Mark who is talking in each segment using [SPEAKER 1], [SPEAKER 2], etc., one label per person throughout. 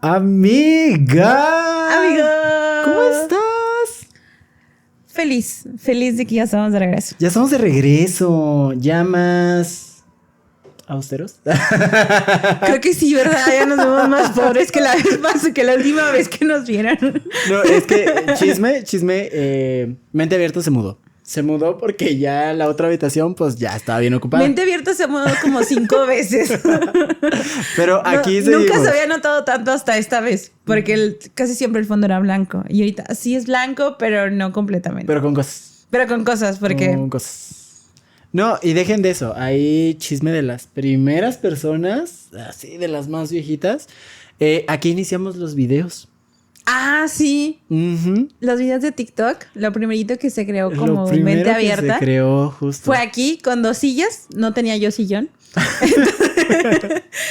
[SPEAKER 1] Amiga.
[SPEAKER 2] Amigo.
[SPEAKER 1] ¿Cómo estás?
[SPEAKER 2] Feliz de que ya estamos de regreso.
[SPEAKER 1] Ya estamos de regreso. Ya más austeros.
[SPEAKER 2] Creo que sí, ¿verdad? Ya nos vemos más pobres que la última vez que nos vieron.
[SPEAKER 1] No, es que chisme, Mente Abierta se mudó. Se mudó porque ya la otra habitación pues ya estaba bien ocupada.
[SPEAKER 2] Mente Abierta se mudó como 5 veces.
[SPEAKER 1] Pero aquí
[SPEAKER 2] nunca se había notado tanto hasta esta vez. Porque casi siempre el fondo era blanco. Y ahorita sí es blanco, pero no completamente.
[SPEAKER 1] Pero con cosas.
[SPEAKER 2] Porque...
[SPEAKER 1] Con cosas. No, y dejen de eso. Hay chisme de las primeras personas, así de las más viejitas. Aquí iniciamos los videos.
[SPEAKER 2] Ah, sí.
[SPEAKER 1] Uh-huh.
[SPEAKER 2] Los videos de TikTok, lo primerito que se creó como Mente Abierta.
[SPEAKER 1] Que se creó justo.
[SPEAKER 2] Fue aquí con 2 sillas. No tenía yo sillón.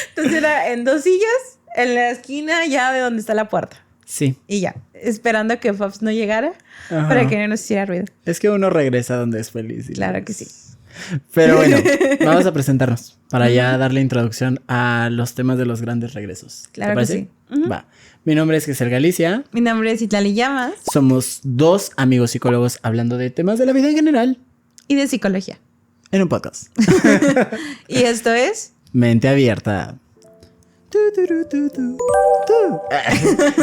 [SPEAKER 2] Entonces era en 2 sillas, en la esquina ya de donde está la puerta.
[SPEAKER 1] Sí.
[SPEAKER 2] Y ya, esperando a que Fabs no llegara. Ajá. Para que no nos hiciera ruido.
[SPEAKER 1] Es que uno regresa donde es feliz.
[SPEAKER 2] Claro que sí.
[SPEAKER 1] Pero bueno, vamos a presentarnos para ya darle introducción a los temas de los grandes regresos.
[SPEAKER 2] Claro
[SPEAKER 1] ¿Te parece?
[SPEAKER 2] Que sí. Uh-huh.
[SPEAKER 1] Va. Mi nombre es Giselle Galicia.
[SPEAKER 2] Mi nombre es Itlali Llamas.
[SPEAKER 1] Somos 2 amigos psicólogos hablando de temas de la vida en general.
[SPEAKER 2] Y de psicología.
[SPEAKER 1] En un podcast.
[SPEAKER 2] Y esto es...
[SPEAKER 1] Mente Abierta.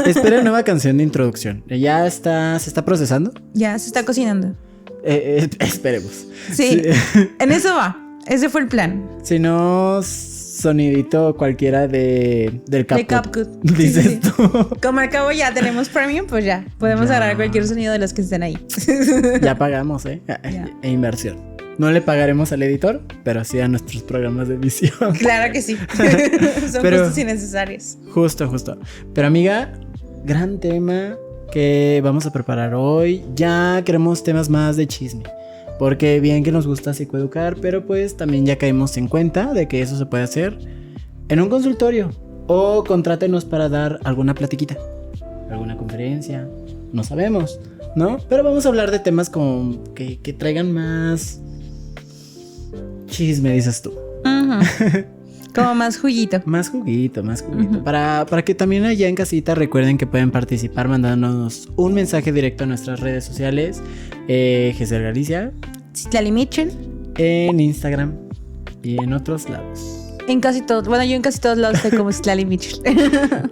[SPEAKER 1] Espera nueva canción de introducción. ¿Se está procesando?
[SPEAKER 2] Ya, se está cocinando.
[SPEAKER 1] Esperemos.
[SPEAKER 2] Sí, en eso va. Ese fue el plan.
[SPEAKER 1] Si no, sonidito cualquiera del CapCut.
[SPEAKER 2] De CapCut.
[SPEAKER 1] Dices sí. Tú.
[SPEAKER 2] Como al cabo ya tenemos premium, pues ya. Podemos agarrar cualquier sonido de los que estén ahí.
[SPEAKER 1] Ya pagamos, inversión. No le pagaremos al editor, pero sí a nuestros programas de edición.
[SPEAKER 2] Claro que sí. Son justos y necesarios.
[SPEAKER 1] Justo. Pero amiga, gran tema que vamos a preparar hoy. Ya queremos temas más de chisme. Porque bien que nos gusta psicoeducar, pero pues también ya caímos en cuenta de que eso se puede hacer en un consultorio. O contrátenos para dar alguna platiquita, alguna conferencia, no sabemos, ¿no? Pero vamos a hablar de temas como que traigan más chisme, dices tú.
[SPEAKER 2] Uh-huh. Como más juguito.
[SPEAKER 1] Más juguito. Uh-huh. Para que también allá en casita recuerden que pueden participar mandándonos un mensaje directo a nuestras redes sociales. Giselle Galicia.
[SPEAKER 2] Itlali Mitchell.
[SPEAKER 1] En Instagram y en otros lados.
[SPEAKER 2] En casi todos. Bueno, yo en casi todos lados estoy como Itlali Mitchell.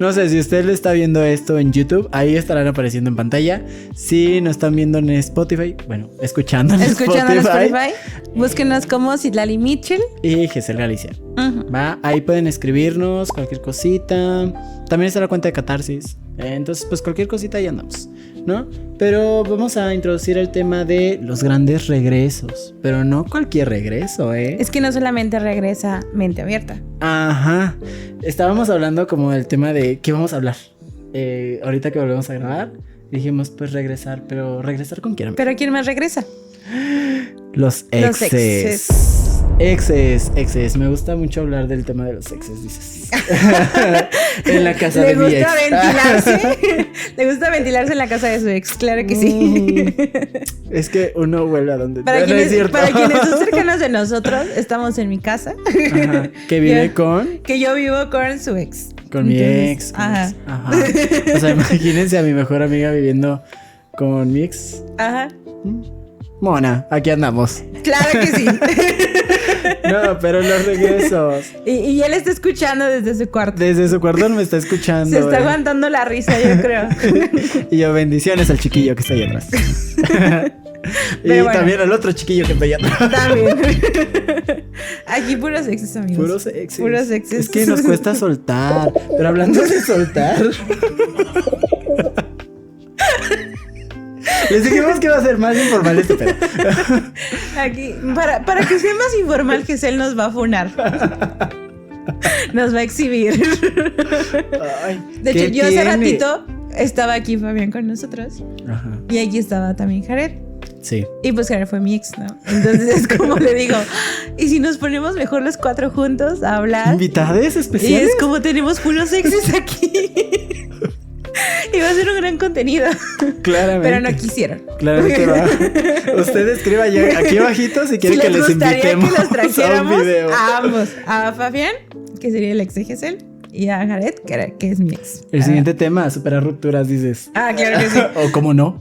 [SPEAKER 1] No sé, si usted le está viendo esto en YouTube, ahí estarán apareciendo en pantalla. Si nos están viendo en Spotify, bueno, escuchando en Spotify,
[SPEAKER 2] búsquenos como Itlali Mitchell
[SPEAKER 1] y Giselle Galicia.
[SPEAKER 2] Uh-huh.
[SPEAKER 1] Va, ahí pueden escribirnos cualquier cosita. También está la cuenta de Catarsis. Entonces, pues cualquier cosita ahí andamos, ¿no? Pero vamos a introducir el tema de los grandes regresos. Pero no cualquier regreso, ¿eh?
[SPEAKER 2] Es que no solamente regresa Mente Abierta.
[SPEAKER 1] Ajá. Estábamos hablando como del tema de qué vamos a hablar. Ahorita que volvemos a grabar, dijimos pues regresar. Pero ¿regresar con quién?
[SPEAKER 2] ¿Pero quién más regresa?
[SPEAKER 1] Los exes. Exes. Me gusta mucho hablar del tema de los exes, dices. En la casa de mi ex.
[SPEAKER 2] Le gusta ventilarse en la casa de su ex, claro que sí.
[SPEAKER 1] Es que uno vuelve a donde...
[SPEAKER 2] Para quienes son cercanos de nosotros, estamos en mi casa.
[SPEAKER 1] Ajá. Que vive con...
[SPEAKER 2] Que yo vivo con su ex.
[SPEAKER 1] Con mi ex. Ajá. O sea, imagínense a mi mejor amiga viviendo con mi ex.
[SPEAKER 2] Ajá.
[SPEAKER 1] Mona, aquí andamos.
[SPEAKER 2] Claro que sí.
[SPEAKER 1] No, pero los regresos.
[SPEAKER 2] Y él está escuchando desde su cuarto.
[SPEAKER 1] Desde su cuarto me está escuchando.
[SPEAKER 2] Se está aguantando la risa, yo creo.
[SPEAKER 1] Y yo, bendiciones al chiquillo que está ahí atrás. Y bueno, también al otro chiquillo que está allá atrás.
[SPEAKER 2] También. Aquí puros exes, amigos.
[SPEAKER 1] Puros exes. Es que nos cuesta soltar. Pero hablando de soltar... Les dijimos que iba a ser más informal este pedo.
[SPEAKER 2] Aquí, para que sea más informal, Giselle nos va a funar. Nos va a exhibir.
[SPEAKER 1] Ay,
[SPEAKER 2] de hecho, yo hace ratito estaba aquí Fabián con nosotros. Ajá. Y aquí estaba también Jared.
[SPEAKER 1] Sí.
[SPEAKER 2] Y pues Jared fue mi ex, ¿no? Entonces es como le digo, ¿y si nos ponemos mejor los 4 juntos a hablar?
[SPEAKER 1] ¿Invitades especiales?
[SPEAKER 2] Y es como tenemos puros exes aquí. Y va a ser un gran contenido.
[SPEAKER 1] Claramente.
[SPEAKER 2] Pero no quisieron.
[SPEAKER 1] Claramente va. Usted escriba ya aquí abajito si quiere que les invitemos
[SPEAKER 2] que los trajéramos
[SPEAKER 1] a un video.
[SPEAKER 2] A ambos. A Fabián, que sería el ex de Giselle. y a Jared, que es mi ex.
[SPEAKER 1] El siguiente tema, superar rupturas, dices.
[SPEAKER 2] Ah, claro que sí.
[SPEAKER 1] O cómo no.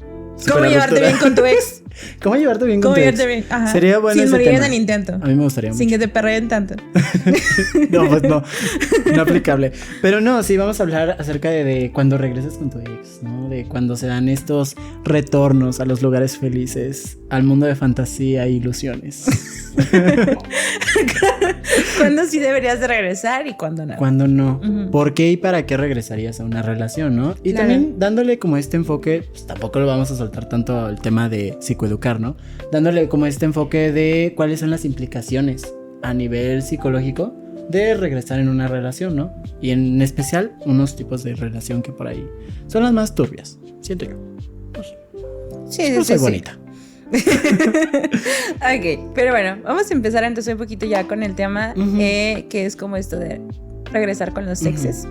[SPEAKER 2] ¿Cómo llevarte bien con tu ex?
[SPEAKER 1] ¿Cómo llevarte bien con tu ex?
[SPEAKER 2] Bien? Ajá.
[SPEAKER 1] Sería bueno
[SPEAKER 2] sin
[SPEAKER 1] ese
[SPEAKER 2] morir
[SPEAKER 1] tema.
[SPEAKER 2] en el intento.
[SPEAKER 1] A mí me gustaría mucho.
[SPEAKER 2] Sin que te perreen tanto.
[SPEAKER 1] No, pues no aplicable. Pero no, sí, vamos a hablar acerca de cuando regresas con tu ex, ¿no? De cuando se dan estos retornos a los lugares felices, al mundo de fantasía e ilusiones.
[SPEAKER 2] ¿Cuándo sí deberías de regresar y cuándo no?
[SPEAKER 1] Cuando no. ¿Por qué y para qué regresarías a una relación, no? Y también dándole como este enfoque, pues tampoco lo vamos a soltar tanto el tema de psicoeducar, ¿no? Dándole como este enfoque de cuáles son las implicaciones a nivel psicológico de regresar en una relación, ¿no? Y en especial unos tipos de relación que por ahí son las más turbias, siento yo. No sé.
[SPEAKER 2] Sí,
[SPEAKER 1] no soy bonita.
[SPEAKER 2] Ok, pero bueno, vamos a empezar entonces un poquito ya con el tema que es como esto de regresar con los exes.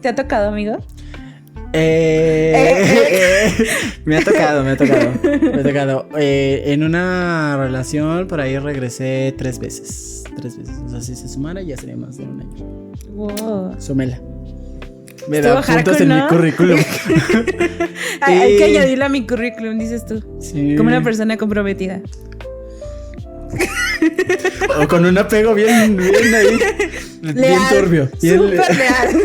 [SPEAKER 2] ¿Te ha tocado, amigo?
[SPEAKER 1] Me ha tocado. En una relación por ahí regresé 3 veces. O sea, si se sumara ya sería más de un año.
[SPEAKER 2] Wow.
[SPEAKER 1] Súmela. Me da puntos en mi currículum.
[SPEAKER 2] Hay que añadirlo a mi currículum, dices tú.
[SPEAKER 1] Sí.
[SPEAKER 2] Como una persona comprometida.
[SPEAKER 1] O con un apego bien ahí.
[SPEAKER 2] Leal,
[SPEAKER 1] bien turbio.
[SPEAKER 2] Súper leal.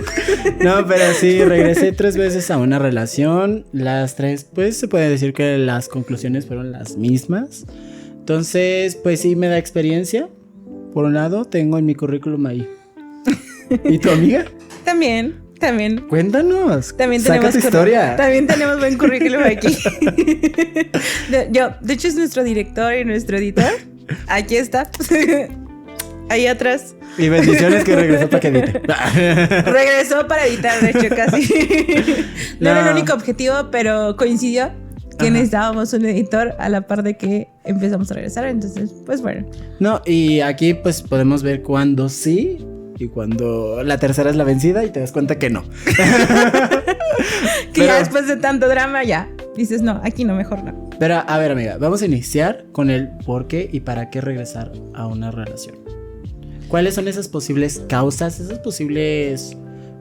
[SPEAKER 1] No, pero sí, regresé 3 veces a una relación. Las 3, pues se puede decir que las conclusiones fueron las mismas. Entonces, pues sí me da experiencia. Por un lado, tengo en mi currículum ahí. ¿Y tu amiga?
[SPEAKER 2] También.
[SPEAKER 1] Cuéntanos.
[SPEAKER 2] También
[SPEAKER 1] saca
[SPEAKER 2] tenemos
[SPEAKER 1] tu historia.
[SPEAKER 2] También tenemos buen currículum aquí. De hecho, es nuestro director y nuestro editor. Aquí está. Ahí atrás.
[SPEAKER 1] Y bendiciones que regresó para que edite.
[SPEAKER 2] Regresó para editar, de hecho, casi. No era el único objetivo, pero coincidió que necesitábamos un editor a la par de que empezamos a regresar. Entonces, pues bueno.
[SPEAKER 1] No, y aquí pues podemos ver cuándo sí y cuando la tercera es la vencida y te das cuenta que no.
[SPEAKER 2] Que ya después de tanto drama ya dices, no, aquí no, mejor no.
[SPEAKER 1] Pero a ver, amiga, vamos a iniciar con el por qué y para qué regresar a una relación. ¿Cuáles son esas posibles causas, esas posibles,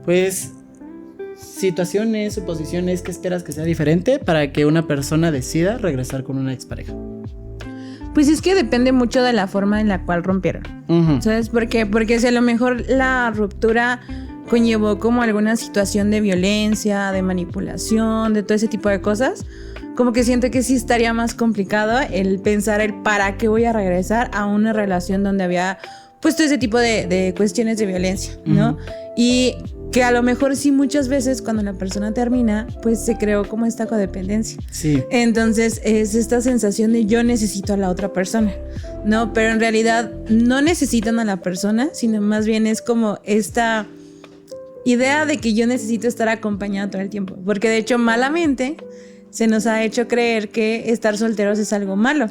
[SPEAKER 1] pues, situaciones, suposiciones que esperas que sea diferente para que una persona decida regresar con una expareja?
[SPEAKER 2] Pues es que depende mucho de la forma en la cual rompieron. ¿Sabes por qué? Porque si a lo mejor la ruptura conllevó como alguna situación de violencia, de manipulación, de todo ese tipo de cosas, como que siento que sí estaría más complicado el pensar el para qué voy a regresar a una relación donde había pues todo ese tipo de cuestiones de violencia, ¿no? Y que a lo mejor sí muchas veces cuando la persona termina, pues se creó como esta codependencia.
[SPEAKER 1] Sí.
[SPEAKER 2] Entonces es esta sensación de yo necesito a la otra persona, ¿no? Pero en realidad no necesitan a la persona, sino más bien es como esta idea de que yo necesito estar acompañado todo el tiempo. Porque de hecho malamente se nos ha hecho creer que estar solteros es algo malo.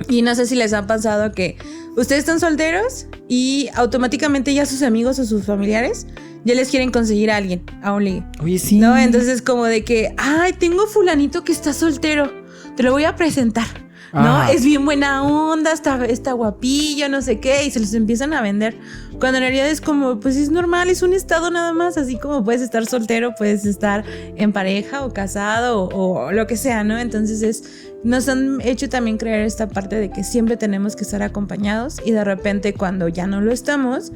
[SPEAKER 2] Y no sé si les ha pasado que ustedes están solteros y automáticamente ya sus amigos o sus familiares ya les quieren conseguir a alguien, a un ligue.
[SPEAKER 1] Oye, sí.
[SPEAKER 2] ¿No? Entonces como de que, ay, tengo fulanito que está soltero, te lo voy a presentar, ¿no?
[SPEAKER 1] Ajá.
[SPEAKER 2] Es bien buena onda, está guapillo, no sé qué, y se los empiezan a vender. Cuando en realidad es como, pues es normal, es un estado nada más, así como puedes estar soltero, puedes estar en pareja o casado o lo que sea, ¿no? Entonces nos han hecho también creer esta parte de que siempre tenemos que estar acompañados y de repente cuando ya no lo estamos,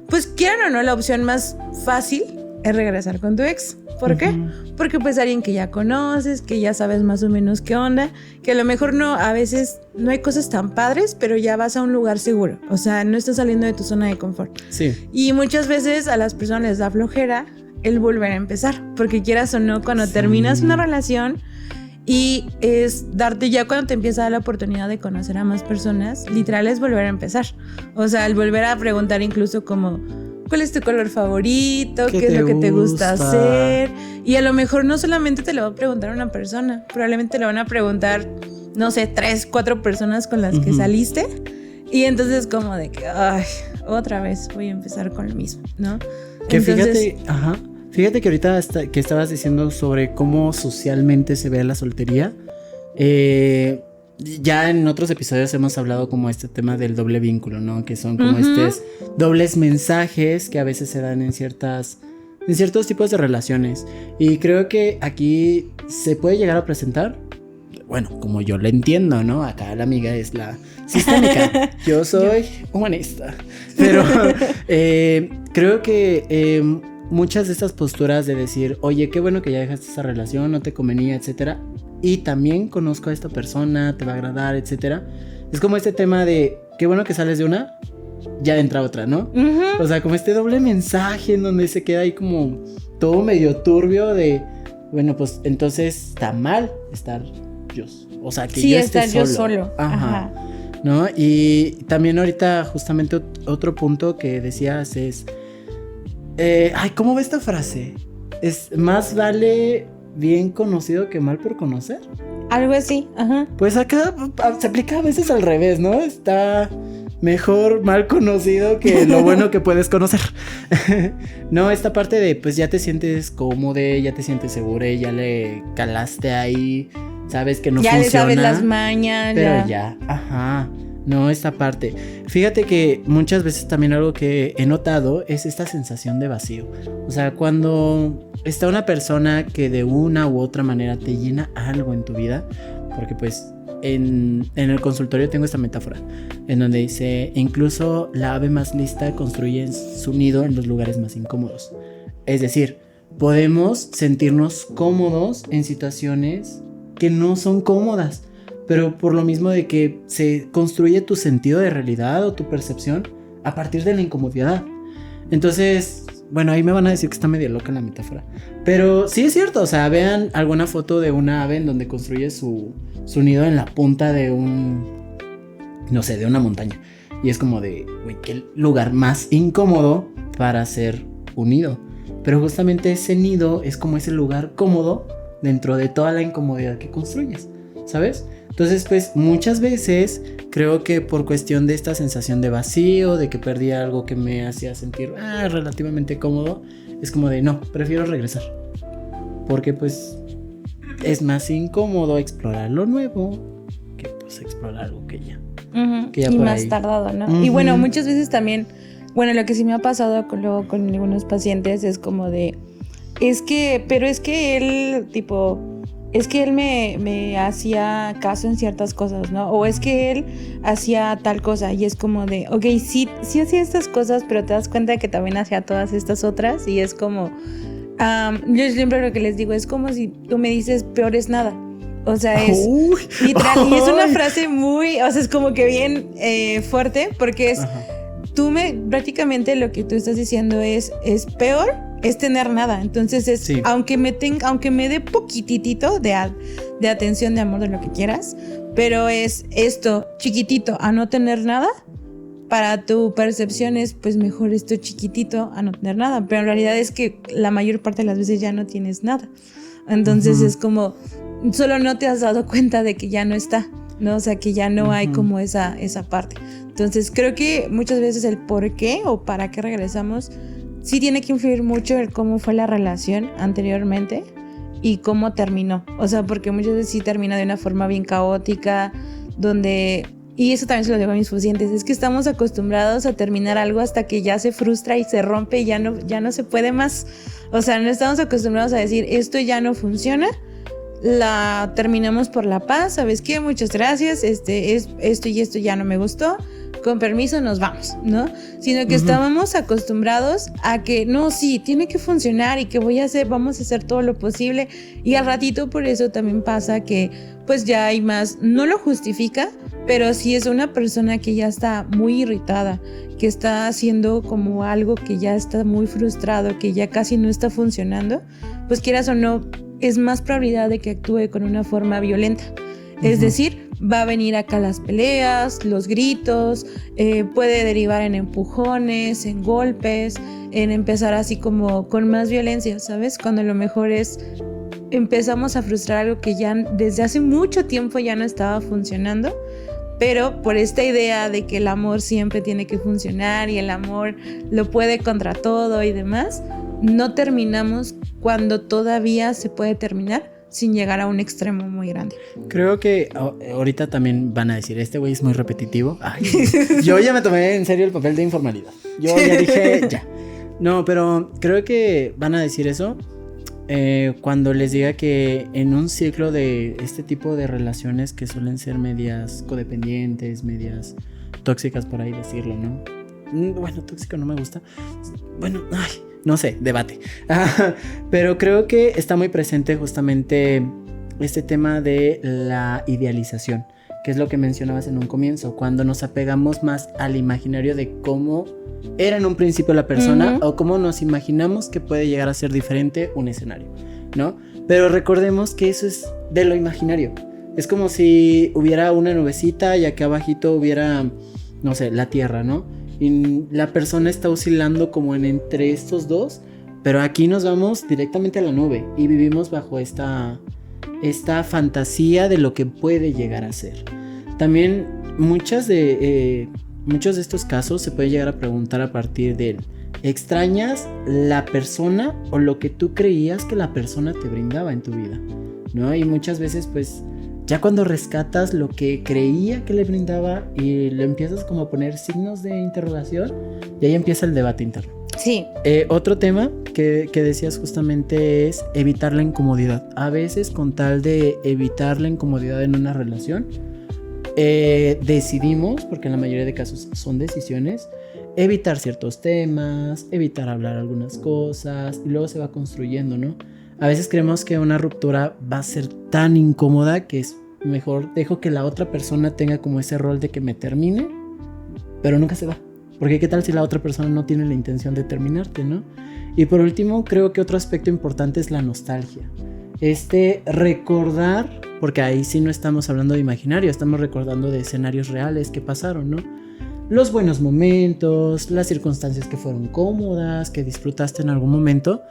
[SPEAKER 2] pues quieran o no, la opción más fácil es regresar con tu ex. ¿Por qué? Porque pues alguien que ya conoces, que ya sabes más o menos qué onda, que a lo mejor no, a veces no hay cosas tan padres, pero ya vas a un lugar seguro. O sea, no estás saliendo de tu zona de confort.
[SPEAKER 1] Sí.
[SPEAKER 2] Y muchas veces a las personas les da flojera el volver a empezar, porque quieras o no, cuando terminas una relación y es darte ya cuando te empieza a dar la oportunidad de conocer a más personas, literal es volver a empezar. O sea, el volver a preguntar incluso como ¿cuál es tu color favorito? ¿Qué es lo que te gusta hacer? Y a lo mejor no solamente te lo va a preguntar una persona, probablemente te lo van a preguntar, no sé, 3, 4 personas con las que saliste. Y entonces como de que, ay, otra vez voy a empezar con lo mismo, ¿no?
[SPEAKER 1] Que
[SPEAKER 2] entonces,
[SPEAKER 1] fíjate que ahorita que estabas diciendo sobre cómo socialmente se ve la soltería, ya en otros episodios hemos hablado como este tema del doble vínculo, ¿no? Que son como estos dobles mensajes que a veces se dan en ciertos tipos de relaciones. Y creo que aquí se puede llegar a presentar, bueno, como yo lo entiendo, ¿no? Acá la amiga es la sistémica. Yo soy humanista. Pero creo que muchas de estas posturas de decir, oye, qué bueno que ya dejaste esa relación, no te convenía, etcétera, y también conozco a esta persona, te va a agradar, etcétera. Es como este tema de, qué bueno que sales de una, ya entra otra, ¿no? O sea, como este doble mensaje en donde se queda ahí como todo medio turbio de, bueno, pues entonces está mal estar yo. O sea, que yo esté
[SPEAKER 2] yo solo.
[SPEAKER 1] Ajá. ¿No? Y también ahorita justamente otro punto que decías es, ¿cómo va esta frase? Es más vale bien conocido que mal por conocer.
[SPEAKER 2] Algo así, ajá.
[SPEAKER 1] Pues acá se aplica a veces al revés, ¿no? Está mejor mal conocido que lo bueno que puedes conocer. No, esta parte de pues ya te sientes cómodo, ya te sientes seguro, ya le calaste ahí, sabes que no
[SPEAKER 2] ya
[SPEAKER 1] funciona.
[SPEAKER 2] Ya le sabes las mañas.
[SPEAKER 1] Pero ya, ajá. No, esta parte. Fíjate que muchas veces también algo que he notado es esta sensación de vacío. O sea, cuando está una persona que de una u otra manera te llena algo en tu vida, porque pues en el consultorio tengo esta metáfora en donde dice, incluso la ave más lista construye su nido en los lugares más incómodos. Es decir, podemos sentirnos cómodos en situaciones que no son cómodas, pero por lo mismo de que se construye tu sentido de realidad o tu percepción a partir de la incomodidad. Entonces, bueno, ahí me van a decir que está medio loca la metáfora, pero sí es cierto. O sea, vean alguna foto de una ave en donde construye su nido en la punta de de una montaña, y es como de, güey, qué lugar más incómodo para ser un nido. Pero justamente ese nido es como ese lugar cómodo dentro de toda la incomodidad que construyes, ¿sabes? Entonces, pues muchas veces creo que por cuestión de esta sensación de vacío, de que perdí algo que me hacía sentir relativamente cómodo, es como de no, prefiero regresar. Porque pues es más incómodo explorar lo nuevo que pues explorar algo que ya. Que ya
[SPEAKER 2] y
[SPEAKER 1] por
[SPEAKER 2] más
[SPEAKER 1] ahí.
[SPEAKER 2] Tardado, ¿no? Y bueno, muchas veces también, bueno, lo que sí me ha pasado con algunos pacientes es como de, es que él, tipo, es que él me hacía caso en ciertas cosas, ¿no? O es que él hacía tal cosa, y es como de, ok, sí hacía estas cosas, pero te das cuenta de que también hacía todas estas otras, y es como, yo siempre lo que les digo es como si tú me dices peor es nada. O sea, es literal, y es una frase muy, o sea, es como que bien fuerte, porque es, prácticamente lo que tú estás diciendo es peor es tener nada. Entonces es, sí, aunque me dé poquitito de atención, de amor, de lo que quieras, pero es esto chiquitito a no tener nada, para tu percepción es pues mejor esto chiquitito a no tener nada, pero en realidad es que la mayor parte de las veces ya no tienes nada. Entonces es como, solo no te has dado cuenta de que ya no está, ¿no? O sea, que ya no hay como esa parte. Entonces creo que muchas veces el por qué o para qué regresamos sí tiene que influir mucho en cómo fue la relación anteriormente y cómo terminó. O sea, porque muchas veces sí termina de una forma bien caótica, donde, y eso también se lo digo a mis pacientes, es que estamos acostumbrados a terminar algo hasta que ya se frustra y se rompe y ya no se puede más. O sea, no estamos acostumbrados a decir, esto ya no funciona, la terminamos por la paz, ¿sabes qué? Muchas gracias, esto y esto ya no me gustó, con permiso nos vamos, ¿no? Sino que estábamos acostumbrados a que no, sí, tiene que funcionar y que vamos a hacer todo lo posible, y al ratito por eso también pasa que pues ya hay más, no lo justifica, pero si es una persona que ya está muy irritada, que está haciendo como algo que ya está muy frustrado, que ya casi no está funcionando, pues quieras o no, es más probabilidad de que actúe con una forma violenta. Es decir, va a venir acá las peleas, los gritos, puede derivar en empujones, en golpes, en empezar así como con más violencia, ¿sabes? Cuando lo mejor es, empezamos a frustrar algo que ya desde hace mucho tiempo ya no estaba funcionando, pero por esta idea de que el amor siempre tiene que funcionar y el amor lo puede contra todo y demás, no terminamos cuando todavía se puede terminar, sin llegar a un extremo muy grande.
[SPEAKER 1] Creo que ahorita también van a decir, este güey es muy repetitivo. Ay, yo ya me tomé en serio el papel de informalidad. Yo ya dije, ya. No, pero creo que van a decir eso cuando les diga que en un ciclo de este tipo de relaciones que suelen ser medias codependientes, medias tóxicas, por ahí decirlo, ¿no? Bueno, tóxico no me gusta. Bueno, ay, no sé, debate. Pero creo que está muy presente justamente este tema de la idealización, que es lo que mencionabas en un comienzo, cuando nos apegamos más al imaginario de cómo era en un principio la persona, o cómo nos imaginamos que puede llegar a ser diferente un escenario, ¿no? Pero recordemos que eso es de lo imaginario. Es como si hubiera una nubecita y acá abajito hubiera, no sé, la tierra, ¿no? Y la persona está oscilando como entre estos dos, pero aquí nos vamos directamente a la nube y vivimos bajo esta fantasía de lo que puede llegar a ser. También muchos de estos casos se puede llegar a preguntar a partir de ¿extrañas la persona o lo que tú creías que la persona te brindaba en tu vida? ¿No? Y muchas veces pues ya cuando rescatas lo que creía que le brindaba y le empiezas como a poner signos de interrogación, y ahí empieza el debate interno.
[SPEAKER 2] Sí.
[SPEAKER 1] Otro tema que decías justamente es evitar la incomodidad. A veces con tal de evitar la incomodidad en una relación, decidimos, porque en la mayoría de casos son decisiones, evitar ciertos temas, evitar hablar algunas cosas, y luego se va construyendo, ¿no? A veces creemos que una ruptura va a ser tan incómoda que es mejor dejo que la otra persona tenga como ese rol de que me termine, pero nunca se va. Porque qué tal si la otra persona no tiene la intención de terminarte, ¿no? Y por último, creo que otro aspecto importante es la nostalgia. Recordar, porque ahí sí no estamos hablando de imaginario, estamos recordando de escenarios reales que pasaron, ¿no? Los buenos momentos, las circunstancias que fueron cómodas, que disfrutaste en algún momento.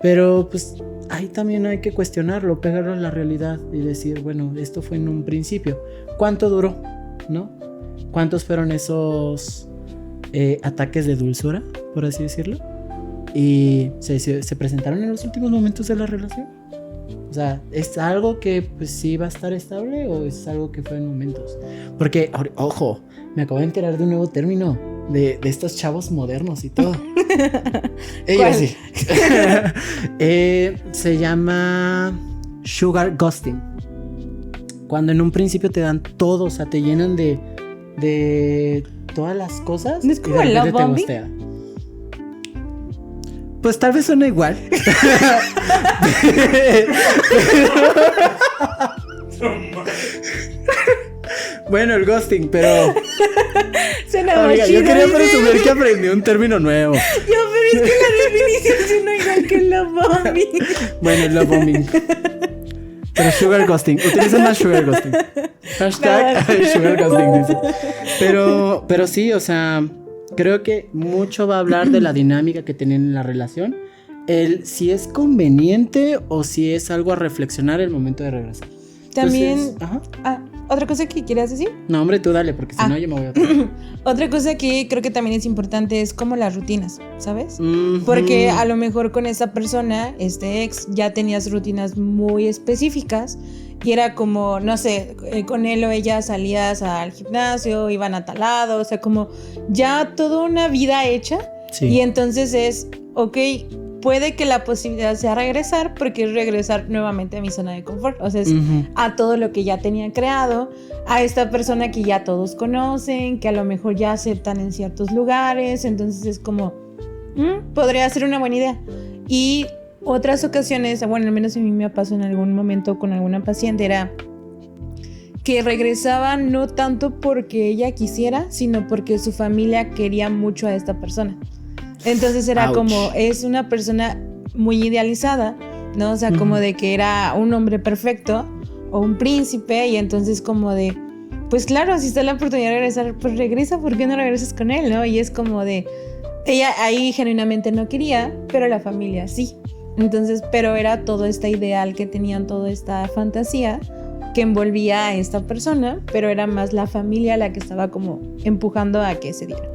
[SPEAKER 1] Pero pues ahí también hay que cuestionarlo, pegarlo a la realidad y decir, bueno, esto fue en un principio. ¿Cuánto duró? ¿No? ¿Cuántos fueron esos ataques de dulzura, por así decirlo? Y se presentaron en los últimos momentos de la relación. O sea, ¿es algo que pues sí va a estar estable o es algo que fue en momentos? Porque, ojo, me acabo de enterar de un nuevo término de estos chavos modernos y todo. Ella sí. Se llama sugar ghosting. Cuando en un principio te dan todo, o sea, te llenan de todas las cosas.
[SPEAKER 2] ¿No es como el love bombing?
[SPEAKER 1] Pues tal vez suena igual. Bueno, el ghosting, pero...
[SPEAKER 2] Suena
[SPEAKER 1] amiga,
[SPEAKER 2] chido,
[SPEAKER 1] yo quería presumir que aprendí un término nuevo.
[SPEAKER 2] Pero es que la definición suena igual que el love bombing.
[SPEAKER 1] Bueno, el love bombing. Pero sugar ghosting. Utiliza más sugar ghosting. Hashtag sugar ghosting, dice. Pero sí, o sea... Creo que mucho va a hablar de la dinámica que tienen en la relación. Si es conveniente o si es algo a reflexionar el momento de regresar.
[SPEAKER 2] También...
[SPEAKER 1] Entonces,
[SPEAKER 2] ¿otra cosa que quieras decir?
[SPEAKER 1] No, hombre, tú dale, porque si no yo me voy a...
[SPEAKER 2] Otra cosa que creo que también es importante es como las rutinas, ¿sabes? Porque a lo mejor con esa persona, ex, ya tenías rutinas muy específicas y era como, no sé, con él o ella salías al gimnasio, iban a tal lado, o sea, como ya toda una vida hecha. Sí. Y entonces es, ok, puede que la posibilidad sea regresar, porque es regresar nuevamente a mi zona de confort, o sea, es a todo lo que ya tenía creado, a esta persona que ya todos conocen, que a lo mejor ya aceptan en ciertos lugares, entonces es como, podría ser una buena idea. Y otras ocasiones, bueno, al menos a mí me pasó en algún momento con alguna paciente, era que regresaba no tanto porque ella quisiera, sino porque su familia quería mucho a esta persona. Entonces era como, es una persona muy idealizada, ¿no? O sea, como de que era un hombre perfecto o un príncipe, y entonces como de, pues claro, si está la oportunidad de regresar, pues regresa, ¿por qué no regresas con él, no? Y es como de, ella ahí genuinamente no quería, pero la familia sí. Entonces, pero era todo este ideal que tenían, toda esta fantasía que envolvía a esta persona, pero era más la familia la que estaba como empujando a que se diera.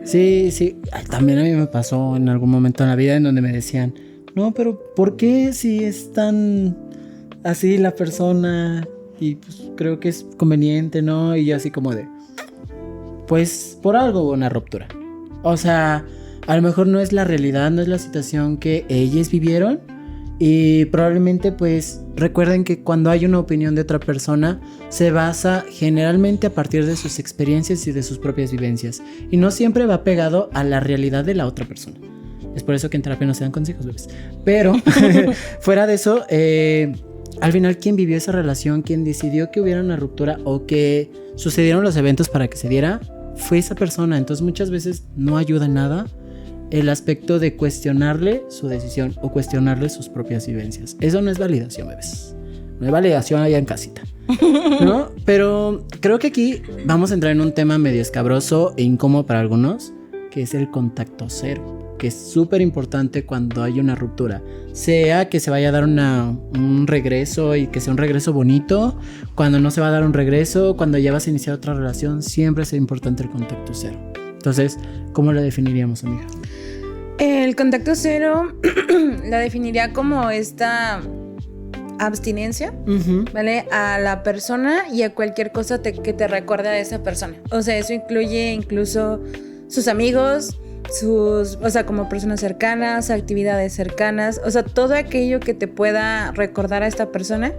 [SPEAKER 1] Sí, también a mí me pasó en algún momento en la vida en donde me decían, no, pero ¿por qué si es tan así la persona? Y pues creo que es conveniente, ¿no? Y yo así como de, pues por algo hubo una ruptura. O sea, a lo mejor no es la realidad, no es la situación que ellos vivieron. Y probablemente pues recuerden que cuando hay una opinión de otra persona se basa generalmente a partir de sus experiencias y de sus propias vivencias. Y no siempre va pegado a la realidad de la otra persona. Es por eso que en terapia no se dan consejos, bebés. Pero fuera de eso, al final quien vivió esa relación, quien decidió que hubiera una ruptura o que sucedieron los eventos para que se diera, fue esa persona. Entonces muchas veces no ayuda en nada el aspecto de cuestionarle su decisión o cuestionarle sus propias vivencias. Eso no es validación, bebés. No es validación allá en casita, ¿no? Pero creo que aquí vamos a entrar en un tema medio escabroso e incómodo para algunos, que es el contacto cero, que es súper importante cuando hay una ruptura. Sea que se vaya a dar un regreso y que sea un regreso bonito, cuando no se va a dar un regreso, cuando ya vas a iniciar otra relación, siempre es importante el contacto cero. Entonces, ¿cómo lo definiríamos, amiga?
[SPEAKER 2] El contacto cero la definiría como esta abstinencia, ¿vale? A la persona y a cualquier cosa que te recuerde a esa persona. O sea, eso incluye incluso sus amigos, o sea, como personas cercanas, actividades cercanas, o sea, todo aquello que te pueda recordar a esta persona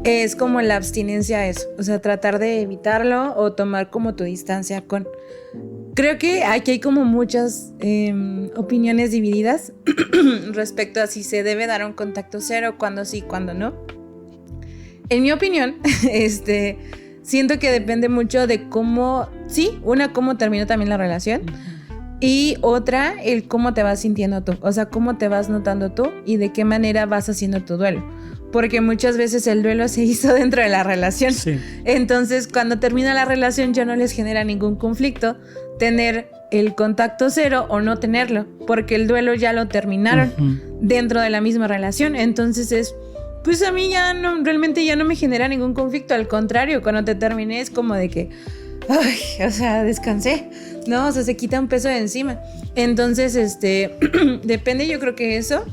[SPEAKER 2] es como la abstinencia a eso. O sea, tratar de evitarlo o tomar como tu distancia con... Creo que aquí hay como muchas opiniones divididas respecto a si se debe dar un contacto cero, cuándo sí, cuándo no. En mi opinión, siento que depende mucho de cómo, sí, cómo terminó también la relación, y otra, el cómo te vas sintiendo tú, o sea, cómo te vas notando tú y de qué manera vas haciendo tu duelo. Porque muchas veces el duelo se hizo dentro de la relación. Sí. Entonces, cuando termina la relación ya no les genera ningún conflicto tener el contacto cero o no tenerlo, porque el duelo ya lo terminaron dentro de la misma relación. Entonces pues a mí realmente ya no me genera ningún conflicto. Al contrario, cuando te terminé es como de que, ay, o sea, descansé, ¿no? O sea, se quita un peso de encima. Entonces, depende, yo creo que eso.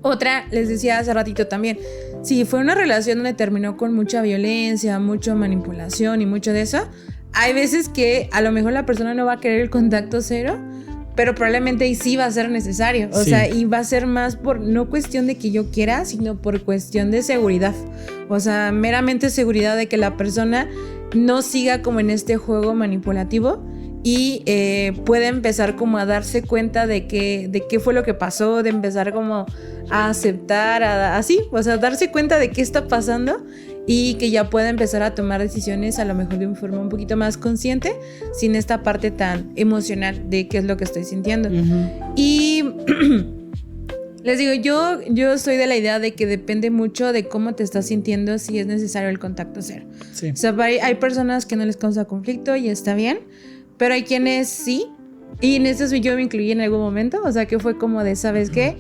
[SPEAKER 2] Otra, les decía hace ratito también, si fue una relación donde terminó con mucha violencia, mucha manipulación y mucho de eso, hay veces que a lo mejor la persona no va a querer el contacto cero, pero probablemente sí va a ser necesario. O sea, y va a ser más por no cuestión de que yo quiera, sino por cuestión de seguridad. O sea, meramente seguridad de que la persona no siga como en este juego manipulativo y puede empezar como a darse cuenta de qué fue lo que pasó, de empezar como a aceptar, así, o sea, darse cuenta de qué está pasando y que ya pueda empezar a tomar decisiones a lo mejor de una forma un poquito más consciente, sin esta parte tan emocional de qué es lo que estoy sintiendo. Y les digo, yo soy de la idea de que depende mucho de cómo te estás sintiendo si es necesario el contacto cero. Sí. O sea, hay personas que no les causa conflicto y está bien, pero hay quienes sí, y en eso yo me incluí en algún momento, o sea, que fue como de, ¿sabes qué?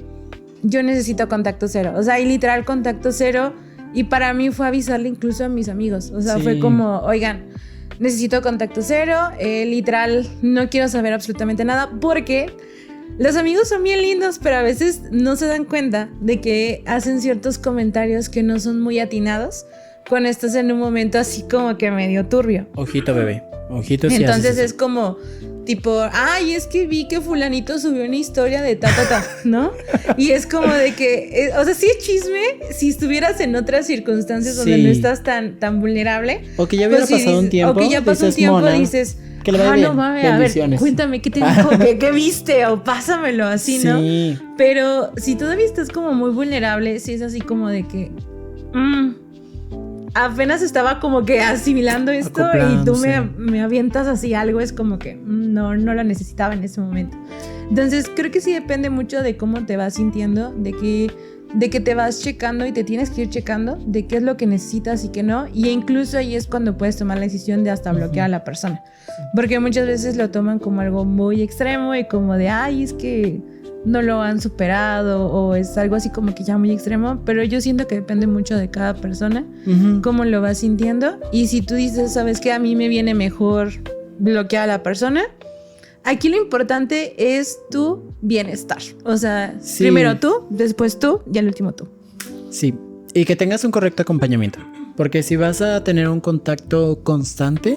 [SPEAKER 2] Yo necesito contacto cero, o sea, y literal contacto cero, y para mí fue avisarle incluso a mis amigos, o sea, fue como, oigan, necesito contacto cero, literal, no quiero saber absolutamente nada, porque los amigos son bien lindos, pero a veces no se dan cuenta de que hacen ciertos comentarios que no son muy atinados cuando estás en un momento así como que medio turbio.
[SPEAKER 1] Ojito, bebé. Ojito.
[SPEAKER 2] Entonces es como tipo, ay, es que vi que fulanito subió una historia de ta, ¿no? Y es como de que, o sea, sí es chisme si estuvieras en otras circunstancias donde no estás tan vulnerable.
[SPEAKER 1] O que ya hubiera pasado un tiempo.
[SPEAKER 2] O que ya pasó un tiempo, dices,
[SPEAKER 1] que le vaya bien.
[SPEAKER 2] No mames, a ver, cuéntame qué te dijo, qué viste, o pásamelo así, ¿no? Pero si todavía estás como muy vulnerable, sí es así como de que apenas estaba como que asimilando esto y tú me avientas así algo, es como que no lo necesitaba en ese momento. Entonces creo que sí depende mucho de cómo te vas sintiendo, de que te vas checando y te tienes que ir checando de qué es lo que necesitas y qué no, y incluso ahí es cuando puedes tomar la decisión de hasta bloquear a la persona, porque muchas veces lo toman como algo muy extremo y como de, ay, es que no lo han superado o es algo así como que ya muy extremo, pero yo siento que depende mucho de cada persona, cómo lo vas sintiendo, y si tú dices, ¿sabes qué? A mí me viene mejor bloquear a la persona, aquí lo importante es tu bienestar. O sea,
[SPEAKER 1] Sí.
[SPEAKER 2] primero tú, después tú y al último tú.
[SPEAKER 1] Sí, y que tengas un correcto acompañamiento. Porque si vas a tener un contacto constante,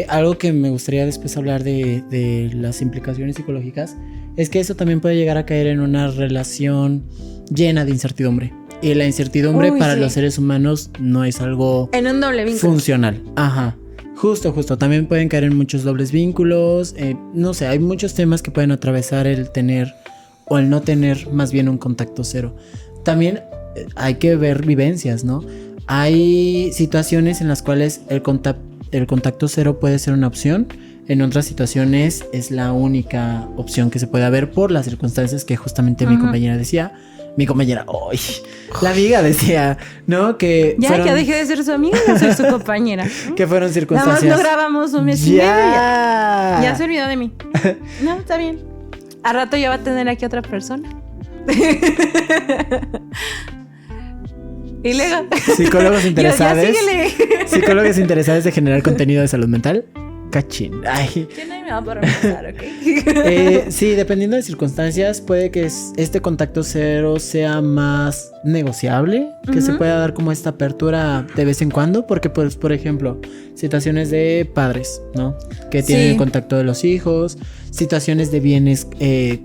[SPEAKER 1] algo que me gustaría después hablar de las implicaciones psicológicas, es que eso también puede llegar a caer en una relación llena de incertidumbre. Y la incertidumbre para los seres humanos no es algo
[SPEAKER 2] en un doble vínculo
[SPEAKER 1] funcional. Ajá. Justo. También pueden caer en muchos dobles vínculos. No sé, hay muchos temas que pueden atravesar el tener o el no tener más bien un contacto cero. También hay que ver vivencias, ¿no? Hay situaciones en las cuales el contacto cero puede ser una opción. En otras situaciones es la única opción que se puede haber por las circunstancias que justamente mi compañera decía. La amiga decía, ¿no? Que
[SPEAKER 2] ya dejé de ser su amiga, ya soy su compañera.
[SPEAKER 1] Que fueron circunstancias.
[SPEAKER 2] Nada más no grabamos un mes y medio ya se olvidó de mí. No, está bien. Al rato ya va a tener aquí otra persona. Y luego
[SPEAKER 1] psicólogos interesados.
[SPEAKER 2] Ya
[SPEAKER 1] Psicólogos interesados de generar contenido de salud mental. Cachín. Ay.
[SPEAKER 2] Que nadie me va a poder pensar, ¿ok?
[SPEAKER 1] Sí, dependiendo de circunstancias, puede que este contacto cero sea más negociable, que se pueda dar como esta apertura de vez en cuando, porque pues, por ejemplo, situaciones de padres, ¿no? Que tienen el contacto de los hijos, situaciones de bienes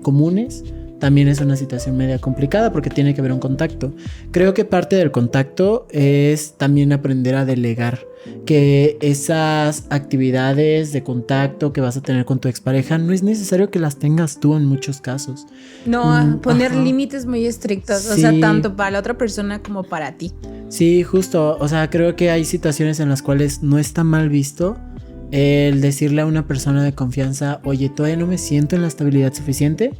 [SPEAKER 1] comunes. También es una situación media complicada porque tiene que haber un contacto. Creo que parte del contacto es también aprender a delegar. Que esas actividades de contacto que vas a tener con tu expareja no es necesario que las tengas tú en muchos casos.
[SPEAKER 2] No, poner límites muy estrictos,
[SPEAKER 1] Sí.
[SPEAKER 2] o sea, tanto para la otra persona como para ti.
[SPEAKER 1] Sí, justo. O sea, creo que hay situaciones en las cuales no está mal visto el decirle a una persona de confianza, oye, todavía no me siento en la estabilidad suficiente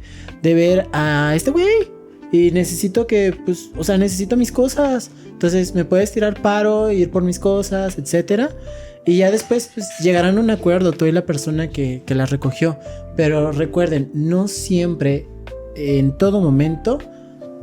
[SPEAKER 1] de ver a este güey y necesito que, pues, o sea, necesito mis cosas. Entonces, ¿me puedes tirar paro, ir por mis cosas, etcétera? Y ya después, pues, llegarán a un acuerdo tú y la persona que las recogió. Pero recuerden, no siempre, en todo momento,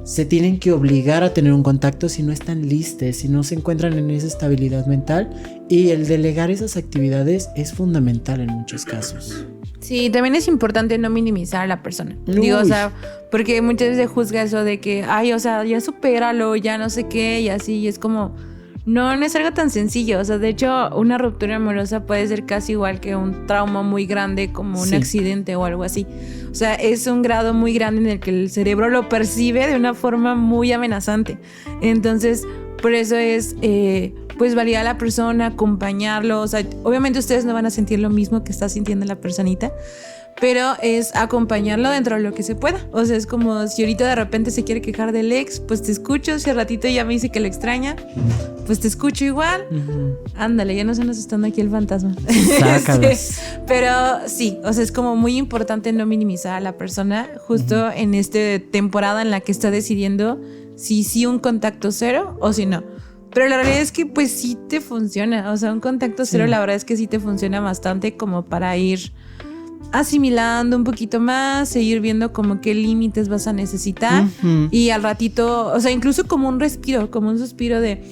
[SPEAKER 1] se tienen que obligar a tener un contacto si no están listos, si no se encuentran en esa estabilidad mental. Y el delegar esas actividades es fundamental en muchos casos.
[SPEAKER 2] Sí, también es importante no minimizar a la persona. Digo, o sea, porque muchas veces se juzga eso de que, ay, o sea, ya supéralo, ya no sé qué, y así, y es como, no es algo tan sencillo. O sea, de hecho, una ruptura amorosa puede ser casi igual que un trauma muy grande como un accidente o algo así. O sea, es un grado muy grande en el que el cerebro lo percibe de una forma muy amenazante. Entonces, por eso es, pues, validar a la persona, acompañarlo. O sea, obviamente ustedes no van a sentir lo mismo que está sintiendo la personita, pero es acompañarlo dentro de lo que se pueda. O sea, es como si ahorita de repente se quiere quejar del ex, pues te escucho. Si al ratito ya me dice que lo extraña, pues te escucho igual. Ándale, ya no se nos está dando aquí el fantasma.
[SPEAKER 1] Sácalas.
[SPEAKER 2] Pero sí, o sea, es como muy importante no minimizar a la persona justo en esta temporada en la que está decidiendo si sí un contacto cero o si no. Pero la realidad es que pues sí te funciona. O sea, un contacto cero la verdad es que sí te funciona bastante como para ir asimilando un poquito más, seguir viendo como qué límites vas a necesitar y al ratito, o sea, incluso como un respiro, como un suspiro de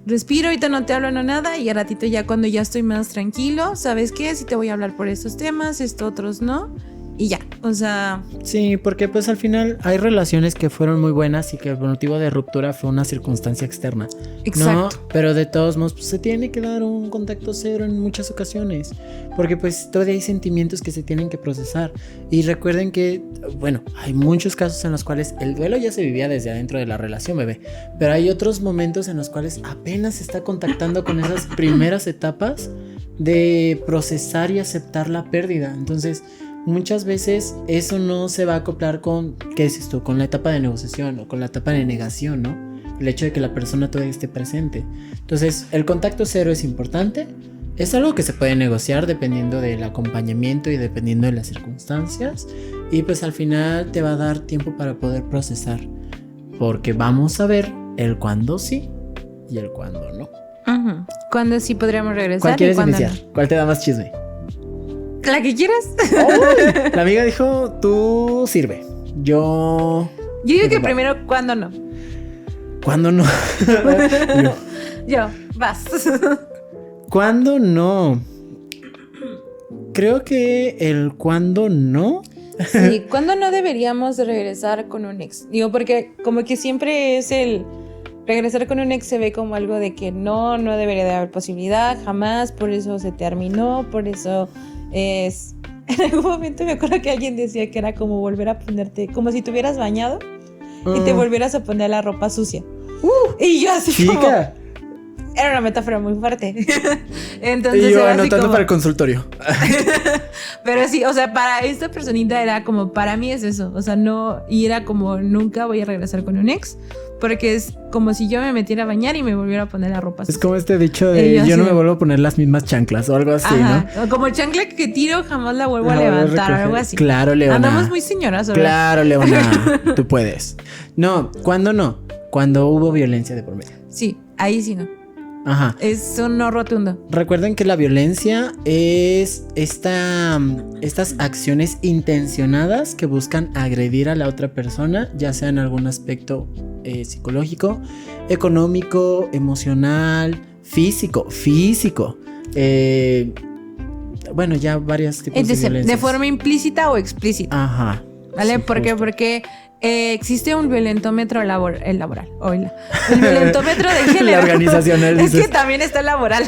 [SPEAKER 2] respiro, ahorita no te hablo no nada y al ratito ya cuando ya estoy más tranquilo, ¿sabes qué? Si te voy a hablar por estos temas, otros no. Y ya, o sea...
[SPEAKER 1] Sí, porque pues al final hay relaciones que fueron muy buenas y que por motivo de ruptura fue una circunstancia externa.
[SPEAKER 2] Exacto.
[SPEAKER 1] ¿No? Pero de todos modos pues, se tiene que dar un contacto cero en muchas ocasiones. Porque pues todavía hay sentimientos que se tienen que procesar. Y recuerden que, bueno, hay muchos casos en los cuales el duelo ya se vivía desde adentro de la relación, bebé. Pero hay otros momentos en los cuales apenas se está contactando con esas primeras etapas de procesar y aceptar la pérdida. Entonces... muchas veces eso no se va a acoplar con, ¿qué es esto? Con la etapa de negociación o con la etapa de negación, ¿no? El hecho de que la persona todavía esté presente. Entonces, el contacto cero es importante. Es algo que se puede negociar dependiendo del acompañamiento y dependiendo de las circunstancias. Y pues al final te va a dar tiempo para poder procesar. Porque vamos a ver el cuándo sí y el cuándo no.
[SPEAKER 2] ¿Cuándo sí podríamos regresar?
[SPEAKER 1] ¿Cuál quieres
[SPEAKER 2] y cuándo
[SPEAKER 1] iniciar?
[SPEAKER 2] no?
[SPEAKER 1] ¿Cuál te da más chisme?
[SPEAKER 2] La que quieras.
[SPEAKER 1] Oh, la amiga dijo, tú sirve. Yo
[SPEAKER 2] digo que primero, ¿cuándo no?
[SPEAKER 1] ¿Cuándo no?
[SPEAKER 2] Yo, vas.
[SPEAKER 1] ¿Cuándo no? creo que el cuándo no.
[SPEAKER 2] Sí, ¿cuándo no deberíamos de regresar con un ex? Digo, porque como que siempre es el regresar con un ex se ve como algo de que no debería de haber posibilidad, jamás, por eso se terminó, por eso es... En algún momento me acuerdo que alguien decía que era como volver a ponerte, como si te hubieras bañado y te volvieras a poner la ropa sucia. Y yo así
[SPEAKER 1] Chica.
[SPEAKER 2] como... Era una metáfora muy fuerte. Entonces
[SPEAKER 1] Y yo
[SPEAKER 2] era así
[SPEAKER 1] anotando
[SPEAKER 2] como...
[SPEAKER 1] para el consultorio.
[SPEAKER 2] Pero sí, o sea, para esta personita era como, para mí es eso, o sea, no, y era como, nunca voy a regresar con un ex, porque es como si yo me metiera a bañar y me volviera a poner la ropa sucia.
[SPEAKER 1] Es como este dicho de yo no me
[SPEAKER 2] de...
[SPEAKER 1] vuelvo a poner las mismas chanclas o algo así,
[SPEAKER 2] Ajá,
[SPEAKER 1] ¿no?
[SPEAKER 2] o como chancla que tiro, jamás la vuelvo a
[SPEAKER 1] No,
[SPEAKER 2] levantar, o algo así.
[SPEAKER 1] Claro, Leona.
[SPEAKER 2] Andamos muy señoras, ¿verdad?
[SPEAKER 1] Claro, Leona, tú puedes. No, ¿cuándo no? Cuando hubo violencia de por medio.
[SPEAKER 2] Sí, ahí sí no.
[SPEAKER 1] Ajá.
[SPEAKER 2] Es un no rotundo.
[SPEAKER 1] Recuerden que la violencia es estas acciones intencionadas que buscan agredir a la otra persona, ya sea en algún aspecto psicológico, económico, emocional, físico. Bueno, ya varios tipos de violencia.
[SPEAKER 2] De forma implícita o explícita.
[SPEAKER 1] Ajá.
[SPEAKER 2] ¿Vale?
[SPEAKER 1] Sí,
[SPEAKER 2] ¿Por qué?
[SPEAKER 1] justo.
[SPEAKER 2] Porque existe un violentómetro laboral. El violentómetro de género.
[SPEAKER 1] La organización.
[SPEAKER 2] Es que también está el laboral.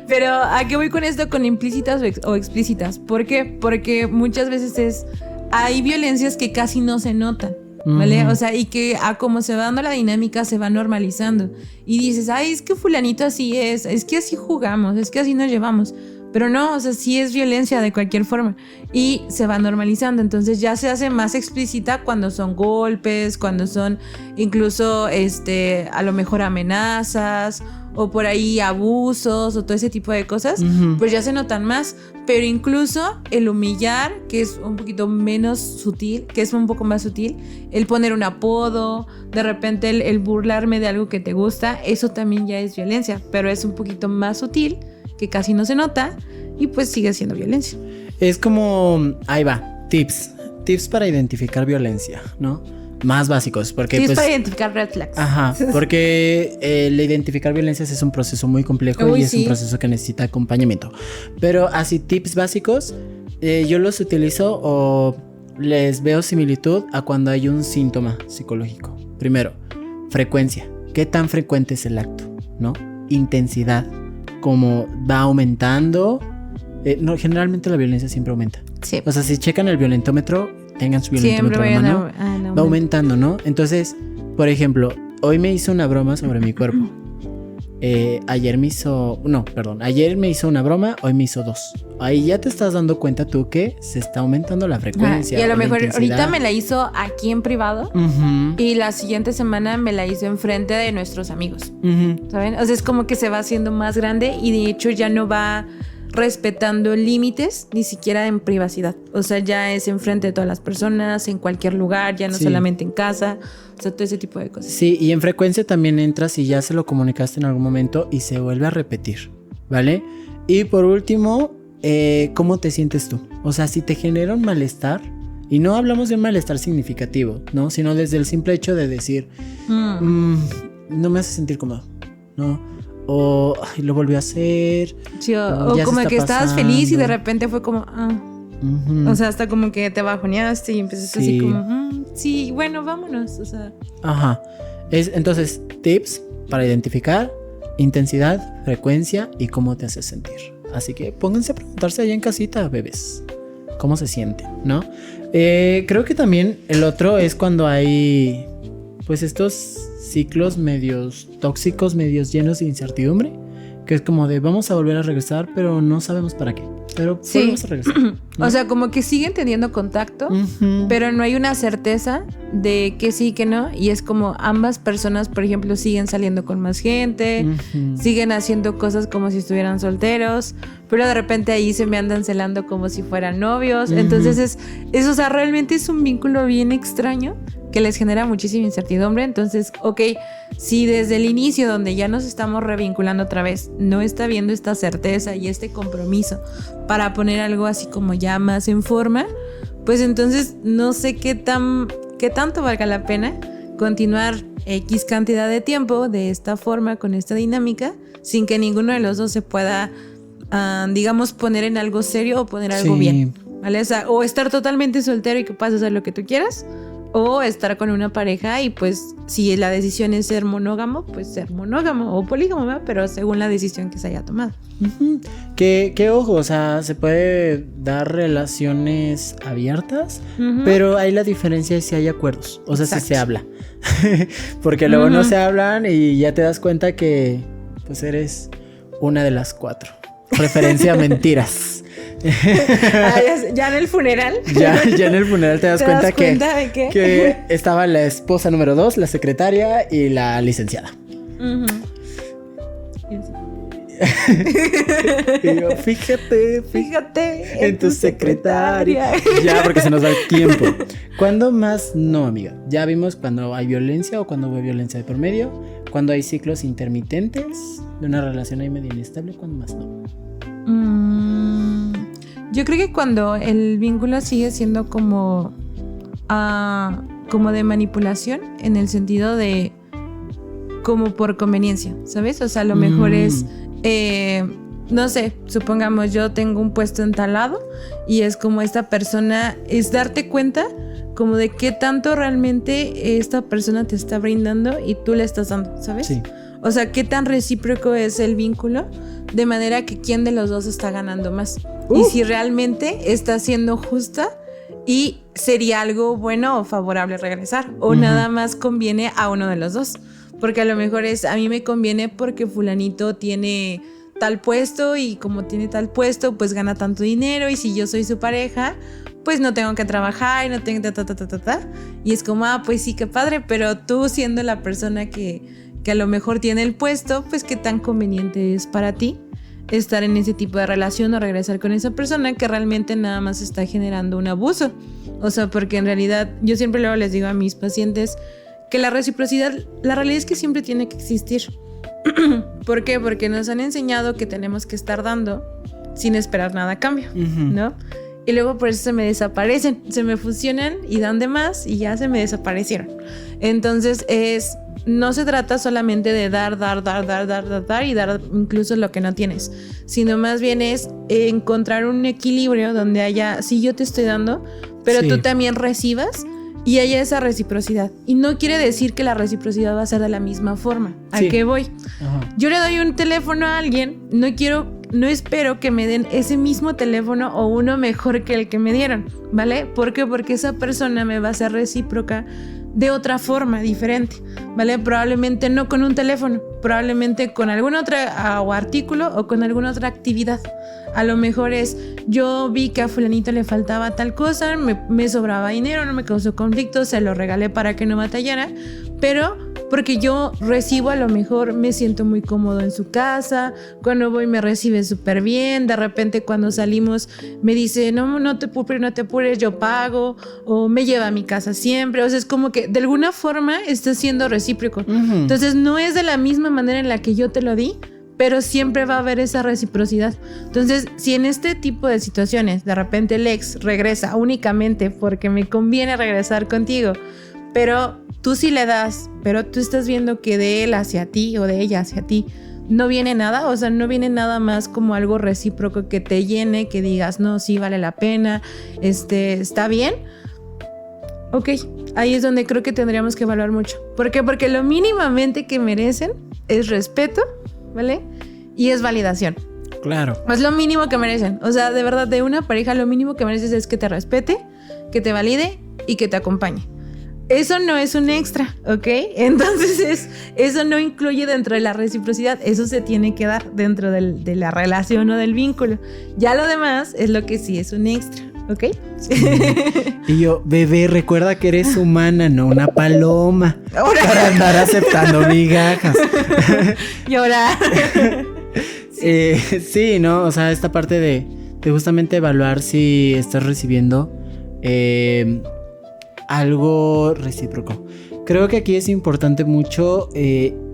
[SPEAKER 2] Pero ¿a qué voy con esto? Con implícitas o explícitas. ¿Por qué? Porque muchas veces hay violencias que casi no se notan. ¿Vale? O sea, y que a como se va dando la dinámica se va normalizando. Y dices, ay, es que fulanito así es que así jugamos, es que así nos llevamos. Pero no, o sea, sí es violencia de cualquier forma. Y se va normalizando. Entonces ya se hace más explícita cuando son golpes, cuando son incluso a lo mejor amenazas o por ahí abusos o todo ese tipo de cosas. Pues ya se notan más. Pero incluso el humillar, que es un poquito menos sutil, que es un poco más sutil, el poner un apodo, de repente el burlarme de algo que te gusta, eso también ya es violencia. Pero es un poquito más sutil, que casi no se nota y pues sigue siendo violencia. Es
[SPEAKER 1] como, ahí va, tips para identificar violencia, ¿no? Más básicos, porque
[SPEAKER 2] tips
[SPEAKER 1] pues,
[SPEAKER 2] para identificar red flags.
[SPEAKER 1] Ajá, porque el identificar violencias es un proceso muy complejo y es un proceso que necesita acompañamiento. Pero así tips básicos, yo los utilizo o les veo similitud a cuando hay un síntoma psicológico. Primero, frecuencia. ¿Qué tan frecuente es el acto? ¿No? Intensidad. Como va aumentando. No, generalmente la violencia siempre aumenta. Sí. O sea, si checan el violentómetro, tengan su violentómetro en la mano, va aumentando, ¿no? Entonces, por ejemplo, hoy me hizo una broma sobre mi cuerpo. Ayer me hizo una broma, hoy me hizo 2. Ahí ya te estás dando cuenta tú que se está aumentando la frecuencia.
[SPEAKER 2] Y a lo mejor ahorita me la hizo aquí en privado y la siguiente semana me la hizo enfrente de nuestros amigos. ¿Saben? O sea, es como que se va haciendo más grande y de hecho ya no va respetando límites, ni siquiera en privacidad. O sea, ya es enfrente de todas las personas, en cualquier lugar, ya no solamente en casa. O sea, todo ese tipo de cosas.
[SPEAKER 1] Sí, y en frecuencia también entras y ya se lo comunicaste en algún momento y se vuelve a repetir, ¿vale? Y por último, ¿cómo te sientes tú? O sea, si te genera un malestar, y no hablamos de un malestar significativo, ¿no? Sino desde el simple hecho de decir, no me hace sentir cómodo, ¿no? O lo volvió a hacer.
[SPEAKER 2] Sí, o como que estabas feliz y de repente fue como, O sea, hasta como que te bajoneaste y empezaste así como, sí, bueno, vámonos. O sea.
[SPEAKER 1] Ajá. Entonces, tips para identificar intensidad, frecuencia y cómo te hace sentir. Así que pónganse a preguntarse allá en casita, bebés, cómo se sienten, ¿no? Creo que también el otro es cuando hay, pues, estos ciclos medios tóxicos, medios llenos de incertidumbre, que es como de vamos a volver a regresar, pero no sabemos para qué. Pero volvemos a regresar, ¿no?
[SPEAKER 2] O sea, como que siguen teniendo contacto, pero no hay una certeza de que sí, que no. Y es como ambas personas, por ejemplo, siguen saliendo con más gente, siguen haciendo cosas como si estuvieran solteros, pero de repente ahí se me andan celando como si fueran novios. Entonces o sea, realmente es un vínculo bien extraño que les genera muchísima incertidumbre. Entonces, ok, si desde el inicio, donde ya nos estamos revinculando otra vez, no está viendo esta certeza y este compromiso para poner algo así como ya más en forma, pues entonces no sé qué tanto valga la pena continuar X cantidad de tiempo de esta forma, con esta dinámica, sin que ninguno de los dos se pueda digamos, poner en algo serio o poner algo bien, ¿vale? O sea, o estar totalmente soltero y que puedas hacer lo que tú quieras, o estar con una pareja y pues si la decisión es ser monógamo, pues ser monógamo o polígamo, ¿verdad? Pero según la decisión que se haya tomado.
[SPEAKER 1] Uh-huh. Que ojo, o sea, se puede dar relaciones abiertas, pero ahí la diferencia es si hay acuerdos, o sea, si se habla. Porque luego no se hablan y ya te das cuenta que pues eres una de las 4. Referencia a mentiras.
[SPEAKER 2] Ya en el funeral.
[SPEAKER 1] Ya en el funeral te das cuenta
[SPEAKER 2] ¿de qué?
[SPEAKER 1] Que estaba la esposa número 2, la secretaria y la licenciada. Y yo, fíjate en tu secretaria. Ya, porque se nos va el tiempo. ¿Cuándo más no, amiga? Ya vimos cuando hay violencia o cuando hay violencia de por medio, cuando hay ciclos intermitentes de una relación ahí medio inestable, ¿cuándo más no?
[SPEAKER 2] Yo creo que cuando el vínculo sigue siendo como de manipulación, en el sentido de como por conveniencia, ¿sabes? O sea, a lo mejor es, no sé, supongamos yo tengo un puesto en tal lado y es como esta persona, es darte cuenta como de qué tanto realmente esta persona te está brindando y tú le estás dando, ¿sabes?
[SPEAKER 1] Sí.
[SPEAKER 2] O sea, qué tan recíproco es el vínculo, de manera que quién de los dos está ganando más. Y si realmente está siendo justa y sería algo bueno o favorable regresar. O nada más conviene a uno de los dos. Porque a lo mejor a mí me conviene porque fulanito tiene tal puesto y como tiene tal puesto, pues gana tanto dinero. Y si yo soy su pareja, pues no tengo que trabajar y no tengo Y es como, pues sí, qué padre. Pero tú siendo la persona que a lo mejor tiene el puesto, pues qué tan conveniente es para ti estar en ese tipo de relación o regresar con esa persona que realmente nada más está generando un abuso. O sea, porque en realidad yo siempre luego les digo a mis pacientes que la reciprocidad, la realidad es que siempre tiene que existir. ¿Por qué? Porque nos han enseñado que tenemos que estar dando sin esperar nada a cambio, ¿no? Y luego por eso se me desaparecen, se me fusionan y dan de más y ya se me desaparecieron. Entonces no se trata solamente de dar y dar incluso lo que no tienes, sino más bien es encontrar un equilibrio donde haya, sí, yo te estoy dando, pero tú también recibas y haya esa reciprocidad. Y no quiere decir que la reciprocidad va a ser de la misma forma. ¿A qué voy? Yo le doy un teléfono a alguien, no espero que me den ese mismo teléfono o uno mejor que el que me dieron, ¿vale? ¿Por qué? Porque esa persona me va a ser recíproca de otra forma diferente, ¿vale? Probablemente no con un teléfono, probablemente con algún otro artículo o con alguna otra actividad. A lo mejor yo vi que a fulanito le faltaba tal cosa, me sobraba dinero, no me causó conflicto, se lo regalé para que no batallara, pero porque yo recibo, a lo mejor me siento muy cómodo en su casa, cuando voy me recibe súper bien, de repente cuando salimos me dice, no te apures, yo pago, o me lleva a mi casa siempre. O sea, es como que de alguna forma está siendo recíproco. Entonces no es de la misma manera en la que yo te lo di, pero siempre va a haber esa reciprocidad. Entonces, si en este tipo de situaciones de repente el ex regresa únicamente porque me conviene regresar contigo, pero tú sí le das, pero tú estás viendo que de él hacia ti o de ella hacia ti no viene nada, o sea, no viene nada más como algo recíproco que te llene, que digas, no, sí vale la pena, está bien. Ok, ahí es donde creo que tendríamos que evaluar mucho. ¿Por qué? Porque lo mínimamente que merecen es respeto, ¿vale? Y es validación.
[SPEAKER 1] Claro.
[SPEAKER 2] Es lo mínimo que merecen. O sea, de verdad, de una pareja lo mínimo que mereces es que te respete, que te valide y que te acompañe. Eso no es un extra, ¿ok? Entonces eso no incluye dentro de la reciprocidad. Eso se tiene que dar dentro de la relación o del vínculo. Ya lo demás es lo que sí es un extra, ¿ok?
[SPEAKER 1] Y yo, bebé, recuerda que eres humana, no una paloma. Ahora. Para andar aceptando migajas.
[SPEAKER 2] Llorar.
[SPEAKER 1] Sí, ¿no? O sea, esta parte de justamente evaluar si estás recibiendo algo recíproco. Creo que aquí es importante mucho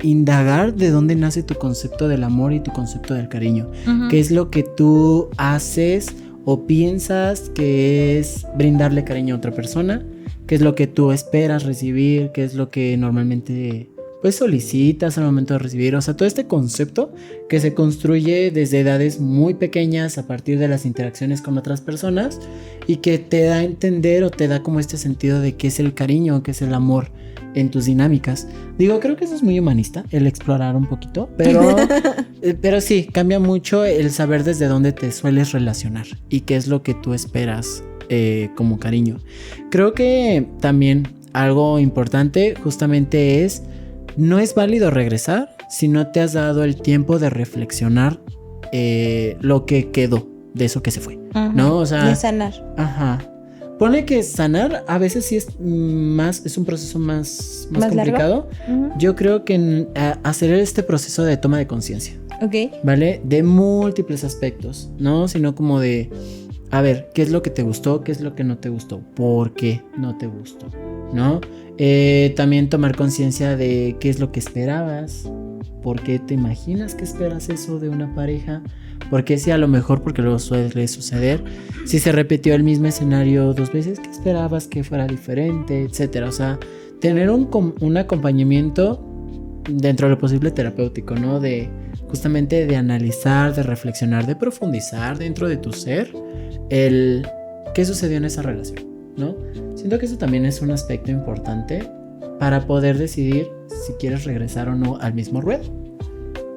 [SPEAKER 1] indagar de dónde nace tu concepto del amor y tu concepto del cariño. ¿Qué es lo que tú haces o piensas que es brindarle cariño a otra persona? ¿Qué es lo que tú esperas recibir? ¿Qué es lo que normalmente pues solicitas al momento de recibir. O sea, todo este concepto que se construye desde edades muy pequeñas a partir de las interacciones con otras personas y que te da a entender o te da como este sentido de qué es el cariño, qué es el amor en tus dinámicas. Digo, creo que eso es muy humanista, el explorar un poquito, pero sí, cambia mucho el saber desde dónde te sueles relacionar y qué es lo que tú esperas como cariño. Creo que también algo importante justamente es, no es válido regresar si no te has dado el tiempo de reflexionar lo que quedó de eso que se fue, ¿no? O sea,
[SPEAKER 2] de sanar.
[SPEAKER 1] Ajá. Ponle que sanar a veces sí es un proceso más complicado. Yo creo que hacer este proceso de toma de conciencia.
[SPEAKER 2] Ok.
[SPEAKER 1] ¿Vale? De múltiples aspectos, ¿no? Sino como de, a ver, ¿qué es lo que te gustó? ¿Qué es lo que no te gustó? ¿Por qué no te gustó? ¿No? También tomar conciencia de qué es lo que esperabas. ¿Por qué te imaginas que esperas eso de una pareja? Porque si a lo mejor, porque luego suele suceder, si se repitió el mismo escenario 2 veces, ¿qué esperabas que fuera diferente? Etcétera. O sea, tener un acompañamiento dentro de lo posible terapéutico, ¿no? De justamente de analizar, de reflexionar, de profundizar dentro de tu ser el qué sucedió en esa relación, ¿no? Siento que eso también es un aspecto importante para poder decidir si quieres regresar o no al mismo ruedo.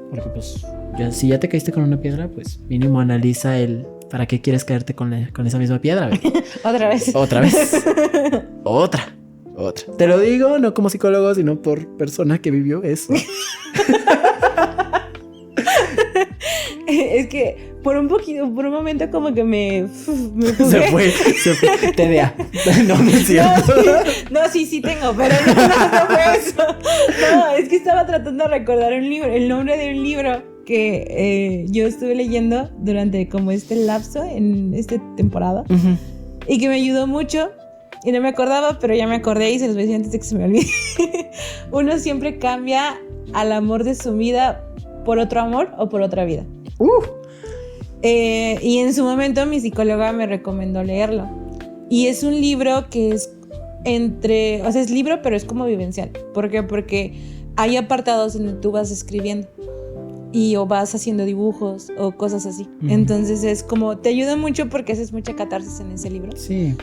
[SPEAKER 1] Porque pues si ya te caíste con una piedra, pues mínimo analiza el para qué quieres caerte con esa misma piedra.
[SPEAKER 2] Otra vez.
[SPEAKER 1] Otra. Te lo digo no como psicólogo, sino por persona que vivió eso.
[SPEAKER 2] Es que por un momento como que me fugué.
[SPEAKER 1] Se fue. TDA. No es cierto.
[SPEAKER 2] Sí tengo, pero no fue eso. No, es que estaba tratando de recordar el nombre de un libro que yo estuve leyendo durante como este lapso en esta temporada y que me ayudó mucho y no me acordaba, pero ya me acordé y se los voy a decir antes de que se me olvide. Uno siempre cambia al amor de su vida por otro amor o por otra vida. Y en su momento mi psicóloga me recomendó leerlo. Y es un libro que es es libro, pero es como vivencial. ¿Por qué? Porque hay apartados donde tú vas escribiendo o vas haciendo dibujos o cosas así. Entonces es como, te ayuda mucho porque haces mucha catarsis en ese libro.
[SPEAKER 1] Sí.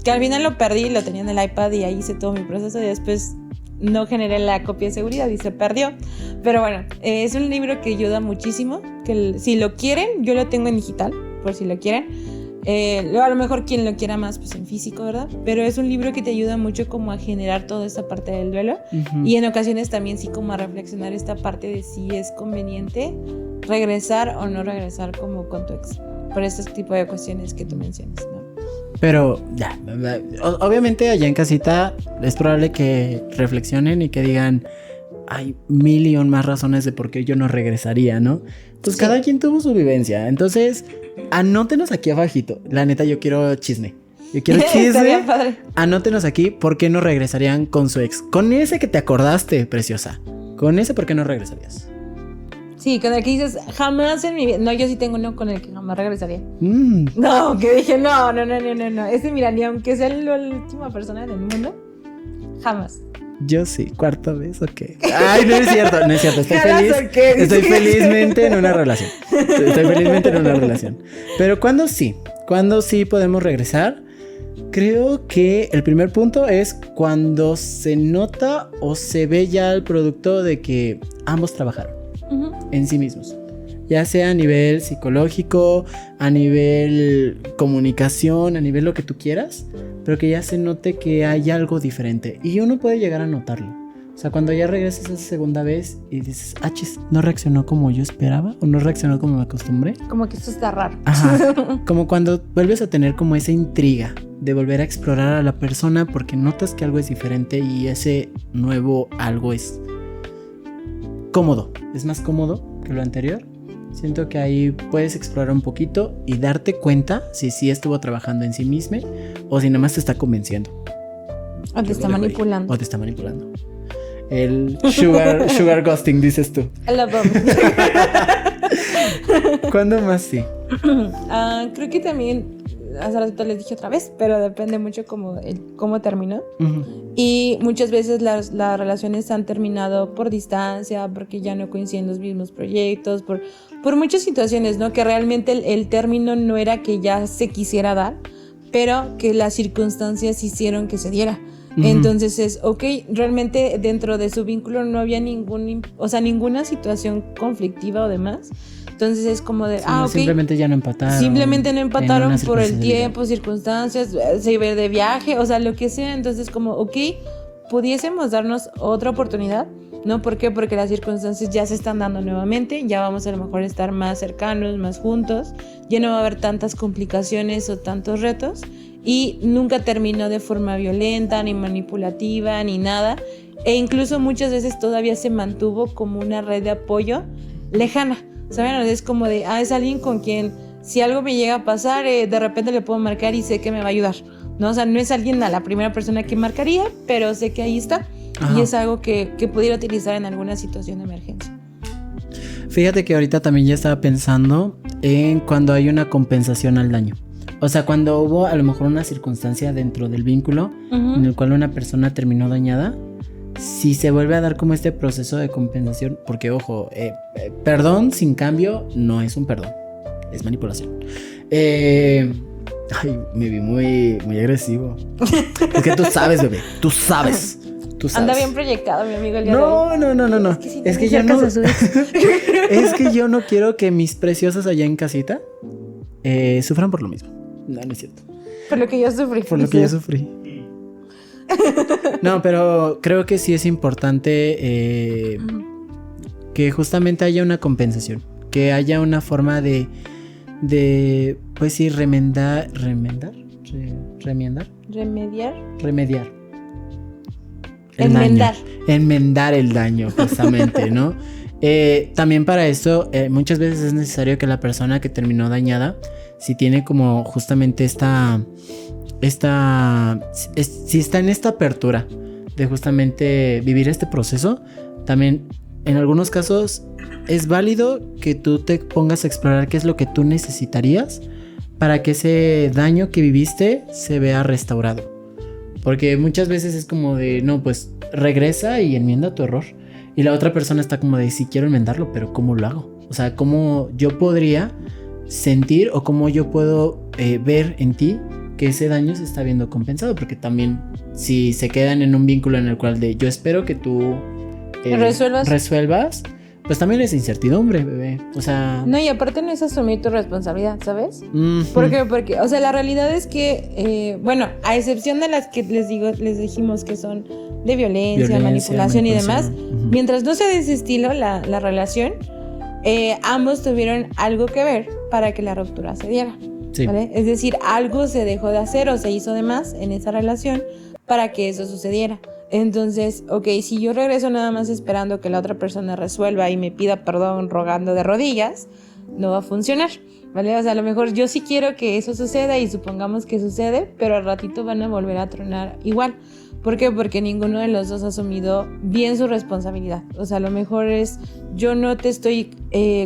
[SPEAKER 2] Que al final lo perdí, lo tenía en el iPad y ahí hice todo mi proceso y después no generé la copia de seguridad y se perdió. Pero bueno, es un libro que ayuda muchísimo. Que si lo quieren, yo lo tengo en digital, por si lo quieren. A lo mejor quien lo quiera más, pues en físico, ¿verdad? Pero es un libro que te ayuda mucho como a generar toda esta parte del duelo. Y en ocasiones también sí como a reflexionar esta parte de si es conveniente regresar o no regresar como con tu ex. Por este tipo de cuestiones que tú mencionas, ¿no?
[SPEAKER 1] Pero ya, obviamente allá en casita es probable que reflexionen y que digan, hay 1,000,000 más razones de por qué yo no regresaría, ¿no? Pues sí. Cada quien tuvo su vivencia. Entonces, anótenos aquí abajito. La neta, yo quiero chisme. Anótenos aquí por qué no regresarían con su ex. Con ese que te acordaste, preciosa. Con ese, ¿por qué no regresarías?
[SPEAKER 2] Sí, con el que dices, jamás en mi vida. No, yo sí tengo uno con el que jamás regresaría. No, que dije, no. Ese, mira, ni aunque sea la última persona del mundo, jamás.
[SPEAKER 1] Yo sí, cuarta vez, ok. Ay, no es cierto. Estoy feliz. Estoy felizmente en una relación. Pero ¿cuándo sí podemos regresar? Creo que el primer punto es cuando se nota o se ve ya el producto de que ambos trabajaron en sí mismos. Ya sea a nivel psicológico, a nivel comunicación, a nivel lo que tú quieras, pero que ya se note que hay algo diferente. Y uno puede llegar a notarlo. O sea, cuando ya regresas esa segunda vez y dices, chis, no reaccionó como yo esperaba o no reaccionó como me acostumbré.
[SPEAKER 2] Como que esto está raro.
[SPEAKER 1] Ajá. Como cuando vuelves a tener como esa intriga de volver a explorar a la persona porque notas que algo es diferente y ese nuevo algo es cómodo. Es más cómodo que lo anterior. Siento que ahí puedes explorar un poquito y darte cuenta si sí estuvo trabajando en sí mismo o si nada más te está convenciendo.
[SPEAKER 2] O te está manipulando.
[SPEAKER 1] El sugar ghosting, dices tú.
[SPEAKER 2] I love them.
[SPEAKER 1] ¿Cuándo más sí?
[SPEAKER 2] Creo que también hace ratito les dije otra vez, pero depende mucho cómo terminó.
[SPEAKER 1] Ujú.
[SPEAKER 2] Y muchas veces las relaciones han terminado por distancia, porque ya no coinciden los mismos proyectos, por muchas situaciones, ¿no? Que realmente el término no era que ya se quisiera dar, pero que las circunstancias hicieron que se diera. Uh-huh. Entonces es, ok, realmente dentro de su vínculo no había ninguna situación conflictiva o demás. Entonces es como de,
[SPEAKER 1] sí,
[SPEAKER 2] ok.
[SPEAKER 1] Simplemente ya no empataron.
[SPEAKER 2] Simplemente no empataron por el tiempo, circunstancias, se iba de viaje, o sea, lo que sea. Entonces como, ok, pudiésemos darnos otra oportunidad, ¿no? ¿Por qué? Porque las circunstancias ya se están dando nuevamente, ya vamos a lo mejor a estar más cercanos, más juntos, ya no va a haber tantas complicaciones o tantos retos, y nunca terminó de forma violenta, ni manipulativa, ni nada, e incluso muchas veces todavía se mantuvo como una red de apoyo lejana, ¿saben? Es como de, es alguien con quien si algo me llega a pasar, de repente le puedo marcar y sé que me va a ayudar, ¿no? O sea, no es alguien a la primera persona que marcaría, pero sé que ahí está. Ajá. Y es algo que pudiera utilizar en alguna situación de emergencia.
[SPEAKER 1] Fíjate que ahorita también ya estaba pensando en cuando hay una compensación al daño. O sea, cuando hubo a lo mejor una circunstancia dentro del vínculo uh-huh. en el cual una persona terminó dañada, si se vuelve a dar como este proceso de compensación, porque ojo, perdón sin cambio no es un perdón, es manipulación. Ay, me vi muy agresivo. Es que tú sabes, bebé, tú sabes.
[SPEAKER 2] Anda bien proyectado, mi amigo. El día
[SPEAKER 1] no. Es que yo no. Es que yo no quiero que mis preciosas allá en casita sufran por lo mismo. No es cierto.
[SPEAKER 2] Por lo que yo sufrí.
[SPEAKER 1] Por lo que yo sufrí. No, pero creo que sí es importante que justamente haya una compensación, que haya una forma de pues sí, remediar enmendar el daño, justamente, ¿no? También para eso muchas veces es necesario que la persona que terminó dañada, si tiene como justamente si está en esta apertura de justamente vivir este proceso, también en algunos casos es válido que tú te pongas a explorar qué es lo que tú necesitarías para que ese daño que viviste se vea restaurado. Porque muchas veces es como de, no, pues regresa y enmienda tu error. Y la otra persona está como de, sí quiero enmendarlo, pero ¿cómo lo hago? O sea, ¿cómo yo podría sentir o cómo yo puedo ver en ti que ese daño se está viendo compensado? Porque también si se quedan en un vínculo en el cual de yo espero que tú resuelvas, pues también es incertidumbre, bebé. O sea...
[SPEAKER 2] No, y aparte no es asumir tu responsabilidad, ¿sabes? Uh-huh. Porque, o sea, la realidad es que, bueno, a excepción de las que les dijimos que son de violencia, manipulación y demás, uh-huh. Mientras no sea de ese estilo la relación, ambos tuvieron algo que ver para que la ruptura se diera. Sí. ¿Vale? Es decir, algo se dejó de hacer o se hizo de más en esa relación para que eso sucediera. Entonces, ok, si yo regreso nada más esperando que la otra persona resuelva y me pida perdón rogando de rodillas, no va a funcionar, ¿vale? O sea, a lo mejor yo sí quiero que eso suceda y supongamos que sucede, pero al ratito van a volver a tronar igual. ¿Por qué? Porque ninguno de los dos ha asumido bien su responsabilidad. O sea, a lo mejor es, yo no te estoy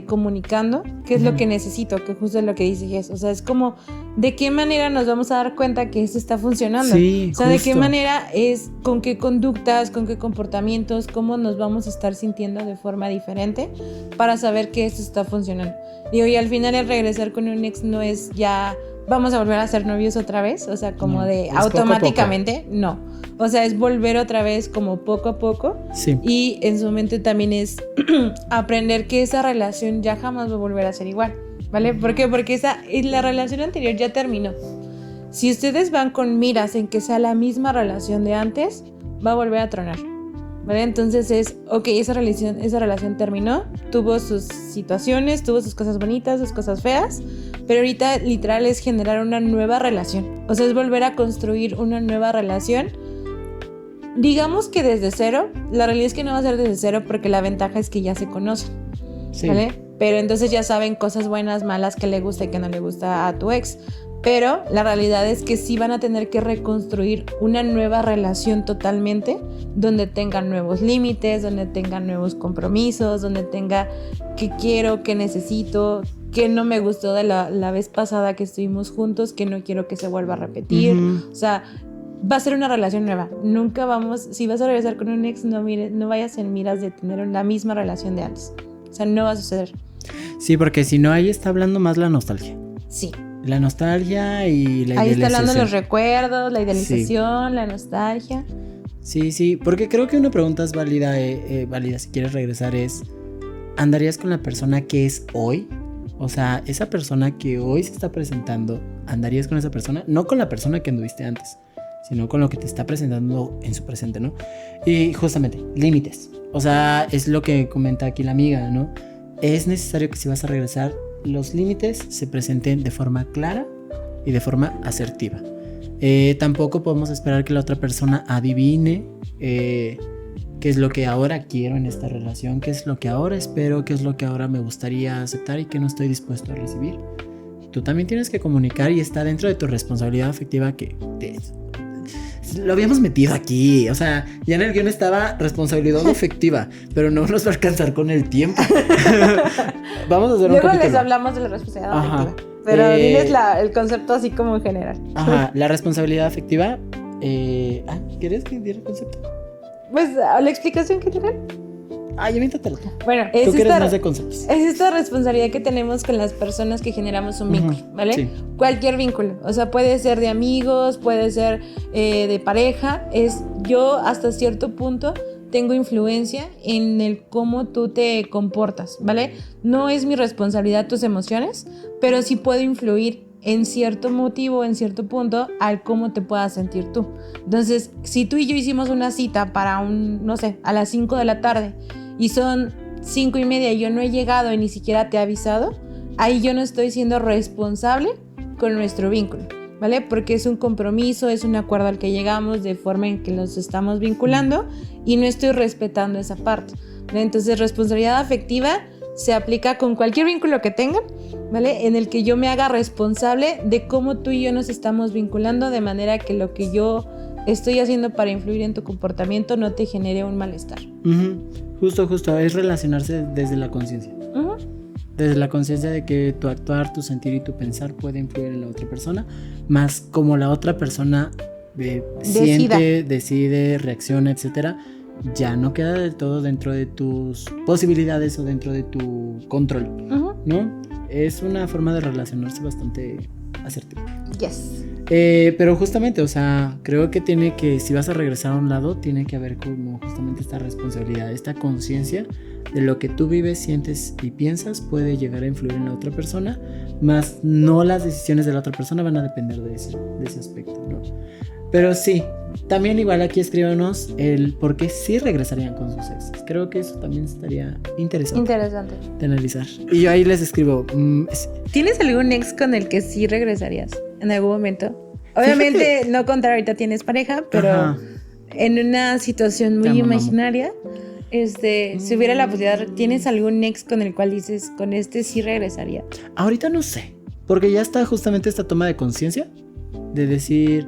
[SPEAKER 2] comunicando qué es lo que necesito, que justo es lo que dice Jess. O sea, es como, ¿de qué manera nos vamos a dar cuenta que esto está funcionando?
[SPEAKER 1] Sí,
[SPEAKER 2] o sea,
[SPEAKER 1] justo.
[SPEAKER 2] ¿de qué manera es, con qué conductas, con qué comportamientos, cómo nos vamos a estar sintiendo de forma diferente para saber que esto está funcionando? Digo, y al final el regresar con un ex no es ya, vamos a volver a ser novios otra vez, o sea, como no, de automáticamente, poco. No. O sea, es volver otra vez como poco a poco.
[SPEAKER 1] Sí.
[SPEAKER 2] Y en su momento también es aprender que esa relación ya jamás va a volver a ser igual, ¿vale? ¿Por qué? Porque la relación anterior ya terminó. Si ustedes van con miras en que sea la misma relación de antes, va a volver a tronar, ¿vale? Entonces es, ok, esa relación terminó, tuvo sus situaciones, tuvo sus cosas bonitas, sus cosas feas, pero ahorita literal es generar una nueva relación. O sea, es volver a construir una nueva relación. Digamos que desde cero, la realidad es que no va a ser desde cero porque la ventaja es que ya se conocen, sí. ¿Vale? Pero entonces ya saben cosas buenas, malas, que le gusta y que no le gusta a tu ex. pero la realidad es que sí van a tener que reconstruir una nueva relación totalmente, donde tengan nuevos límites, donde tengan nuevos compromisos, donde tenga qué quiero, qué necesito, qué no me gustó de la vez pasada que estuvimos juntos, que no quiero que se vuelva a repetir. O sea, va a ser una relación nueva. Nunca vamos, si vas a regresar con un ex, no vayas en miras de tener la misma relación de antes. O sea, no va a suceder.
[SPEAKER 1] Sí, porque si no, ahí está hablando más la nostalgia.
[SPEAKER 2] Sí.
[SPEAKER 1] La nostalgia y la idealización.
[SPEAKER 2] Ahí está hablando los recuerdos, la idealización, la nostalgia.
[SPEAKER 1] Sí, porque creo que una pregunta es válida, válida si quieres regresar es, ¿andarías con la persona que es hoy? O sea, esa persona que hoy se está presentando, ¿andarías con esa persona? No con la persona que anduviste antes, sino con lo que te está presentando en su presente, ¿no? Y justamente, límites. O sea, es lo que comenta aquí la amiga, ¿no? Es necesario que si vas a regresar, los límites se presenten de forma clara y de forma asertiva. Tampoco podemos esperar que la otra persona adivine qué es lo que ahora quiero en esta relación, qué es lo que ahora espero, qué es lo que ahora me gustaría aceptar y qué no estoy dispuesto a recibir. Tú también tienes que comunicar y está dentro de tu responsabilidad afectiva lo habíamos metido aquí, o sea, ya en el guión estaba responsabilidad afectiva, pero no nos va a alcanzar con el tiempo. Vamos a hacer
[SPEAKER 2] Luego
[SPEAKER 1] un capítulo.
[SPEAKER 2] les hablamos de la responsabilidad afectiva, pero diles el concepto así como en general.
[SPEAKER 1] Ajá, la responsabilidad afectiva. ¿Quieres que diga el concepto?
[SPEAKER 2] Pues la explicación general.
[SPEAKER 1] Invéntatelo tú.
[SPEAKER 2] Bueno,
[SPEAKER 1] tú que eres más de conceptos.
[SPEAKER 2] Es esta responsabilidad que tenemos con las personas que generamos un vínculo, ¿vale? Sí. Cualquier vínculo, o sea, puede ser de amigos, puede ser de pareja. Yo hasta cierto punto tengo influencia en el cómo tú te comportas, ¿vale? No es mi responsabilidad tus emociones, pero sí puedo influir en cierto motivo, en cierto punto, al cómo te puedas sentir tú. Entonces, si tú y yo hicimos una cita para a las 5 de la tarde y son 5:30 y yo no he llegado y ni siquiera te he avisado, ahí yo no estoy siendo responsable con nuestro vínculo, ¿vale? Porque es un compromiso, es un acuerdo al que llegamos de forma en que nos estamos vinculando y no estoy respetando esa parte, ¿vale? Entonces, responsabilidad afectiva se aplica con cualquier vínculo que tengan, ¿vale? En el que yo me haga responsable de cómo tú y yo nos estamos vinculando, de manera que lo que yo estoy haciendo para influir en tu comportamiento no te genere un malestar.
[SPEAKER 1] Justo, es relacionarse desde la conciencia. Desde la conciencia de que tu actuar, tu sentir y tu pensar puede influir en la otra persona, más como la otra persona siente, decide, reacciona, etcétera, ya no queda del todo dentro de tus posibilidades o dentro de tu control, ¿no? Es una forma de relacionarse bastante asertiva.
[SPEAKER 2] Yes.
[SPEAKER 1] Pero justamente, o sea, creo que si vas a regresar a un lado, tiene que haber como justamente esta responsabilidad, esta conciencia de lo que tú vives, sientes y piensas puede llegar a influir en la otra persona, más no las decisiones de la otra persona van a depender de ese aspecto, ¿no? Pero sí, también igual aquí escríbanos el por qué sí regresarían con sus exes. Creo que eso también estaría interesante de analizar. Y yo ahí les escribo.
[SPEAKER 2] ¿Tienes algún ex con el que sí regresarías en algún momento? Obviamente no contar ahorita tienes pareja, pero en una situación muy imaginaria, si hubiera la posibilidad, ¿tienes algún ex con el cual dices, con este sí regresaría?
[SPEAKER 1] Ahorita no sé, porque ya está justamente esta toma de conciencia de decir...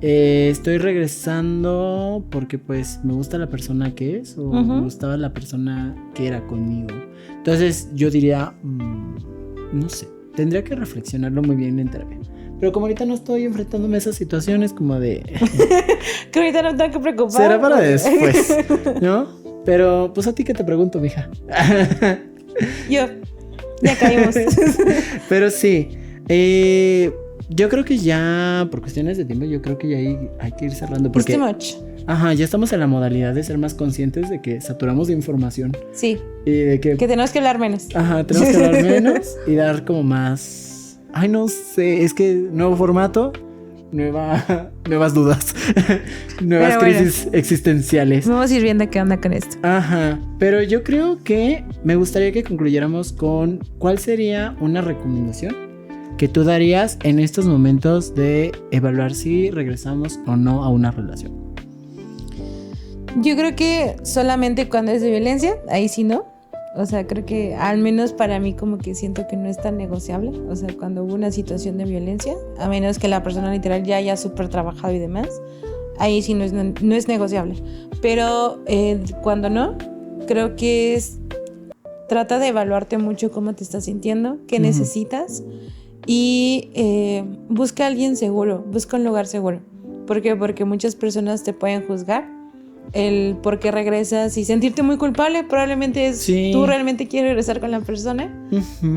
[SPEAKER 1] estoy regresando porque pues me gusta la persona que es o me gustaba la persona que era conmigo. Entonces yo diría, no sé, tendría que reflexionarlo muy bien en terapia. Pero como ahorita no estoy enfrentándome a esas situaciones como de...
[SPEAKER 2] que ahorita no tengo que preocupar.
[SPEAKER 1] Será para después, ¿no? Pero pues a ti que te pregunto, mija.
[SPEAKER 2] Ya caímos.
[SPEAKER 1] Pero sí, yo creo que ya, por cuestiones de tiempo, yo creo que ya hay que ir cerrando. Porque,
[SPEAKER 2] too much.
[SPEAKER 1] Ya estamos en la modalidad de ser más conscientes de que saturamos de información.
[SPEAKER 2] Sí.
[SPEAKER 1] Y de que
[SPEAKER 2] tenemos que hablar menos.
[SPEAKER 1] Tenemos que hablar menos y dar como más... no sé, es que nuevo formato, nuevas dudas, nuevas crisis existenciales.
[SPEAKER 2] Vamos a ir viendo qué onda con esto.
[SPEAKER 1] Pero yo creo que me gustaría que concluyéramos con cuál sería una recomendación que tú darías en estos momentos de evaluar si regresamos o no a una relación.
[SPEAKER 2] Yo creo que solamente cuando es de violencia, ahí sí no. O sea, creo que al menos para mí como que siento que no es tan negociable. O sea, cuando hubo una situación de violencia, a menos que la persona literal ya haya súper trabajado y demás, ahí sí no es negociable. Pero cuando no, creo que trata de evaluarte mucho cómo te estás sintiendo, qué necesitas y busca a alguien seguro, busca un lugar seguro. ¿Por qué? Porque muchas personas te pueden juzgar el por qué regresas y sentirte muy culpable. Probablemente tú realmente quieres regresar con la persona,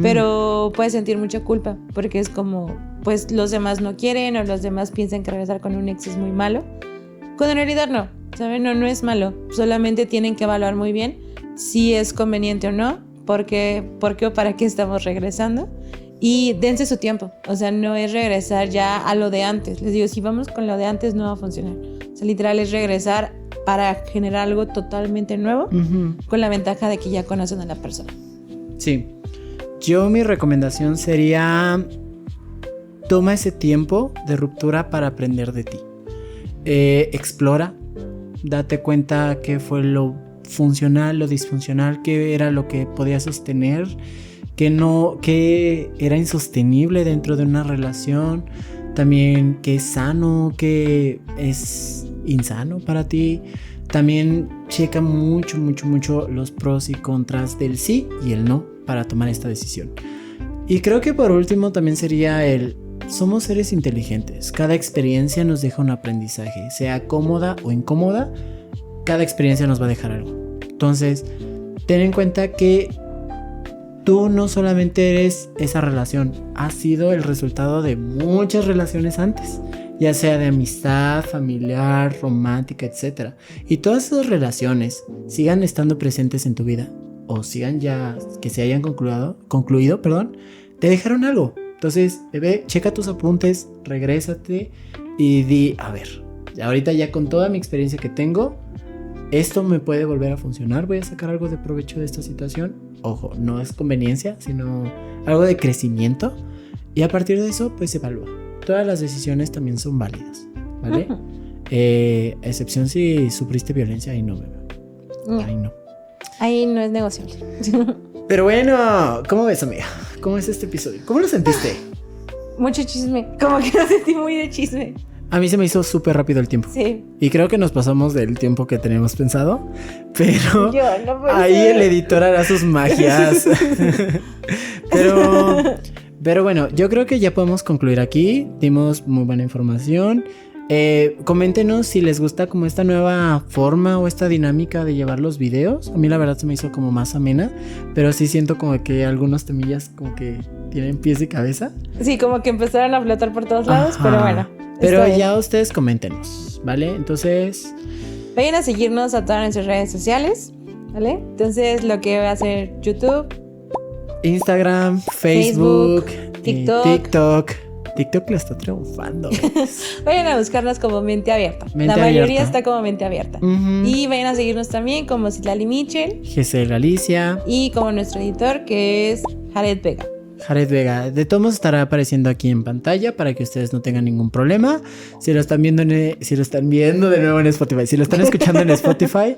[SPEAKER 2] pero puedes sentir mucha culpa porque es como, pues los demás no quieren o los demás piensan que regresar con un ex es muy malo, cuando en realidad no, ¿saben? No es malo, solamente tienen que evaluar muy bien si es conveniente o no, por qué o para qué estamos regresando. Y dense su tiempo, o sea, no es regresar ya a lo de antes. Les digo, si vamos con lo de antes no va a funcionar. O sea, literal es regresar para generar algo totalmente nuevo, con la ventaja de que ya conocen a la persona.
[SPEAKER 1] Sí, mi recomendación sería: toma ese tiempo de ruptura para aprender de ti. Explora, date cuenta qué fue lo funcional, lo disfuncional, qué era lo que podía sostener, qué era insostenible dentro de una relación, también qué es sano, qué es insano para ti. También checa mucho los pros y contras del sí y el no para tomar esta decisión. Y creo que por último también sería somos seres inteligentes. Cada experiencia nos deja un aprendizaje, sea cómoda o incómoda, cada experiencia nos va a dejar algo. Entonces, ten en cuenta que tú no solamente eres esa relación, has sido el resultado de muchas relaciones antes, ya sea de amistad, familiar, romántica, etc. Y todas esas relaciones sigan estando presentes en tu vida o sigan ya, que se hayan concluido, te dejaron algo. Entonces, bebé, checa tus apuntes, regrésate y di, a ver, ahorita ya con toda mi experiencia que tengo, esto me puede volver a funcionar, voy a sacar algo de provecho de esta situación. Ojo, no es conveniencia, sino algo de crecimiento. Y a partir de eso, pues evalúa. Todas las decisiones también son válidas, ¿vale? Excepción si sufriste violencia, ahí no, bebé. Ahí no.
[SPEAKER 2] Ahí no es negociable.
[SPEAKER 1] Pero bueno, ¿cómo ves, amiga? ¿Cómo es este episodio? ¿Cómo lo sentiste?
[SPEAKER 2] Mucho chisme, como que lo sentí muy de chisme.
[SPEAKER 1] A mí se me hizo súper rápido el tiempo.
[SPEAKER 2] Sí.
[SPEAKER 1] Y creo que nos pasamos del tiempo que teníamos pensado. Pero
[SPEAKER 2] yo, no
[SPEAKER 1] ahí el editor hará sus magias. Pero bueno, yo creo que ya podemos concluir aquí. Dimos muy buena información. Coméntenos si les gusta como esta nueva forma o esta dinámica de llevar los videos. A mí la verdad se me hizo como más amena, pero sí siento como que algunos temillas como que tienen pies y cabeza.
[SPEAKER 2] Sí, como que empezaron a flotar por todos lados. Ajá. Pero bueno.
[SPEAKER 1] Pero ya ustedes coméntenos, ¿vale? Entonces,
[SPEAKER 2] vayan a seguirnos a todas nuestras redes sociales, ¿vale? Entonces lo que va a ser YouTube,
[SPEAKER 1] Instagram, Facebook,
[SPEAKER 2] TikTok.
[SPEAKER 1] TikTok la está triunfando.
[SPEAKER 2] Vayan a buscarnos como Mente Abierta. La mayoría está como Mente Abierta. Y vayan a seguirnos también como Citlali Mitchell,
[SPEAKER 1] Giselle Galicia
[SPEAKER 2] y como nuestro editor que es Jared Vega.
[SPEAKER 1] Jared Vega. De todos modos estará apareciendo aquí en pantalla para que ustedes no tengan ningún problema. Si lo están viendo de nuevo en Spotify, si lo están escuchando en Spotify,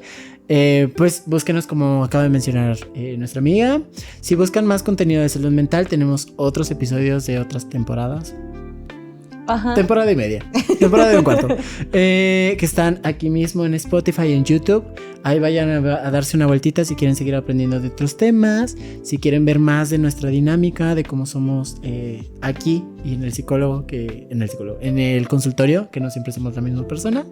[SPEAKER 1] pues búsquenos como acaba de mencionar nuestra amiga. Si buscan más contenido de salud mental, tenemos otros episodios de otras temporadas.
[SPEAKER 2] Ajá.
[SPEAKER 1] Temporada y media, temporada de un cuarto, que están aquí mismo en Spotify y en YouTube. Ahí vayan a darse una vueltita si quieren seguir aprendiendo de otros temas, si quieren ver más de nuestra dinámica, de cómo somos aquí y en el consultorio, que no siempre somos la misma persona.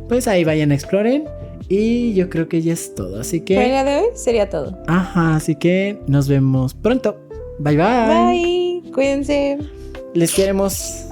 [SPEAKER 1] Pues ahí vayan a exploren. Y yo creo que ya es todo, así que
[SPEAKER 2] para el día de hoy sería todo.
[SPEAKER 1] Ajá, así que nos vemos pronto. Bye bye.
[SPEAKER 2] Bye, cuídense.
[SPEAKER 1] Les queremos.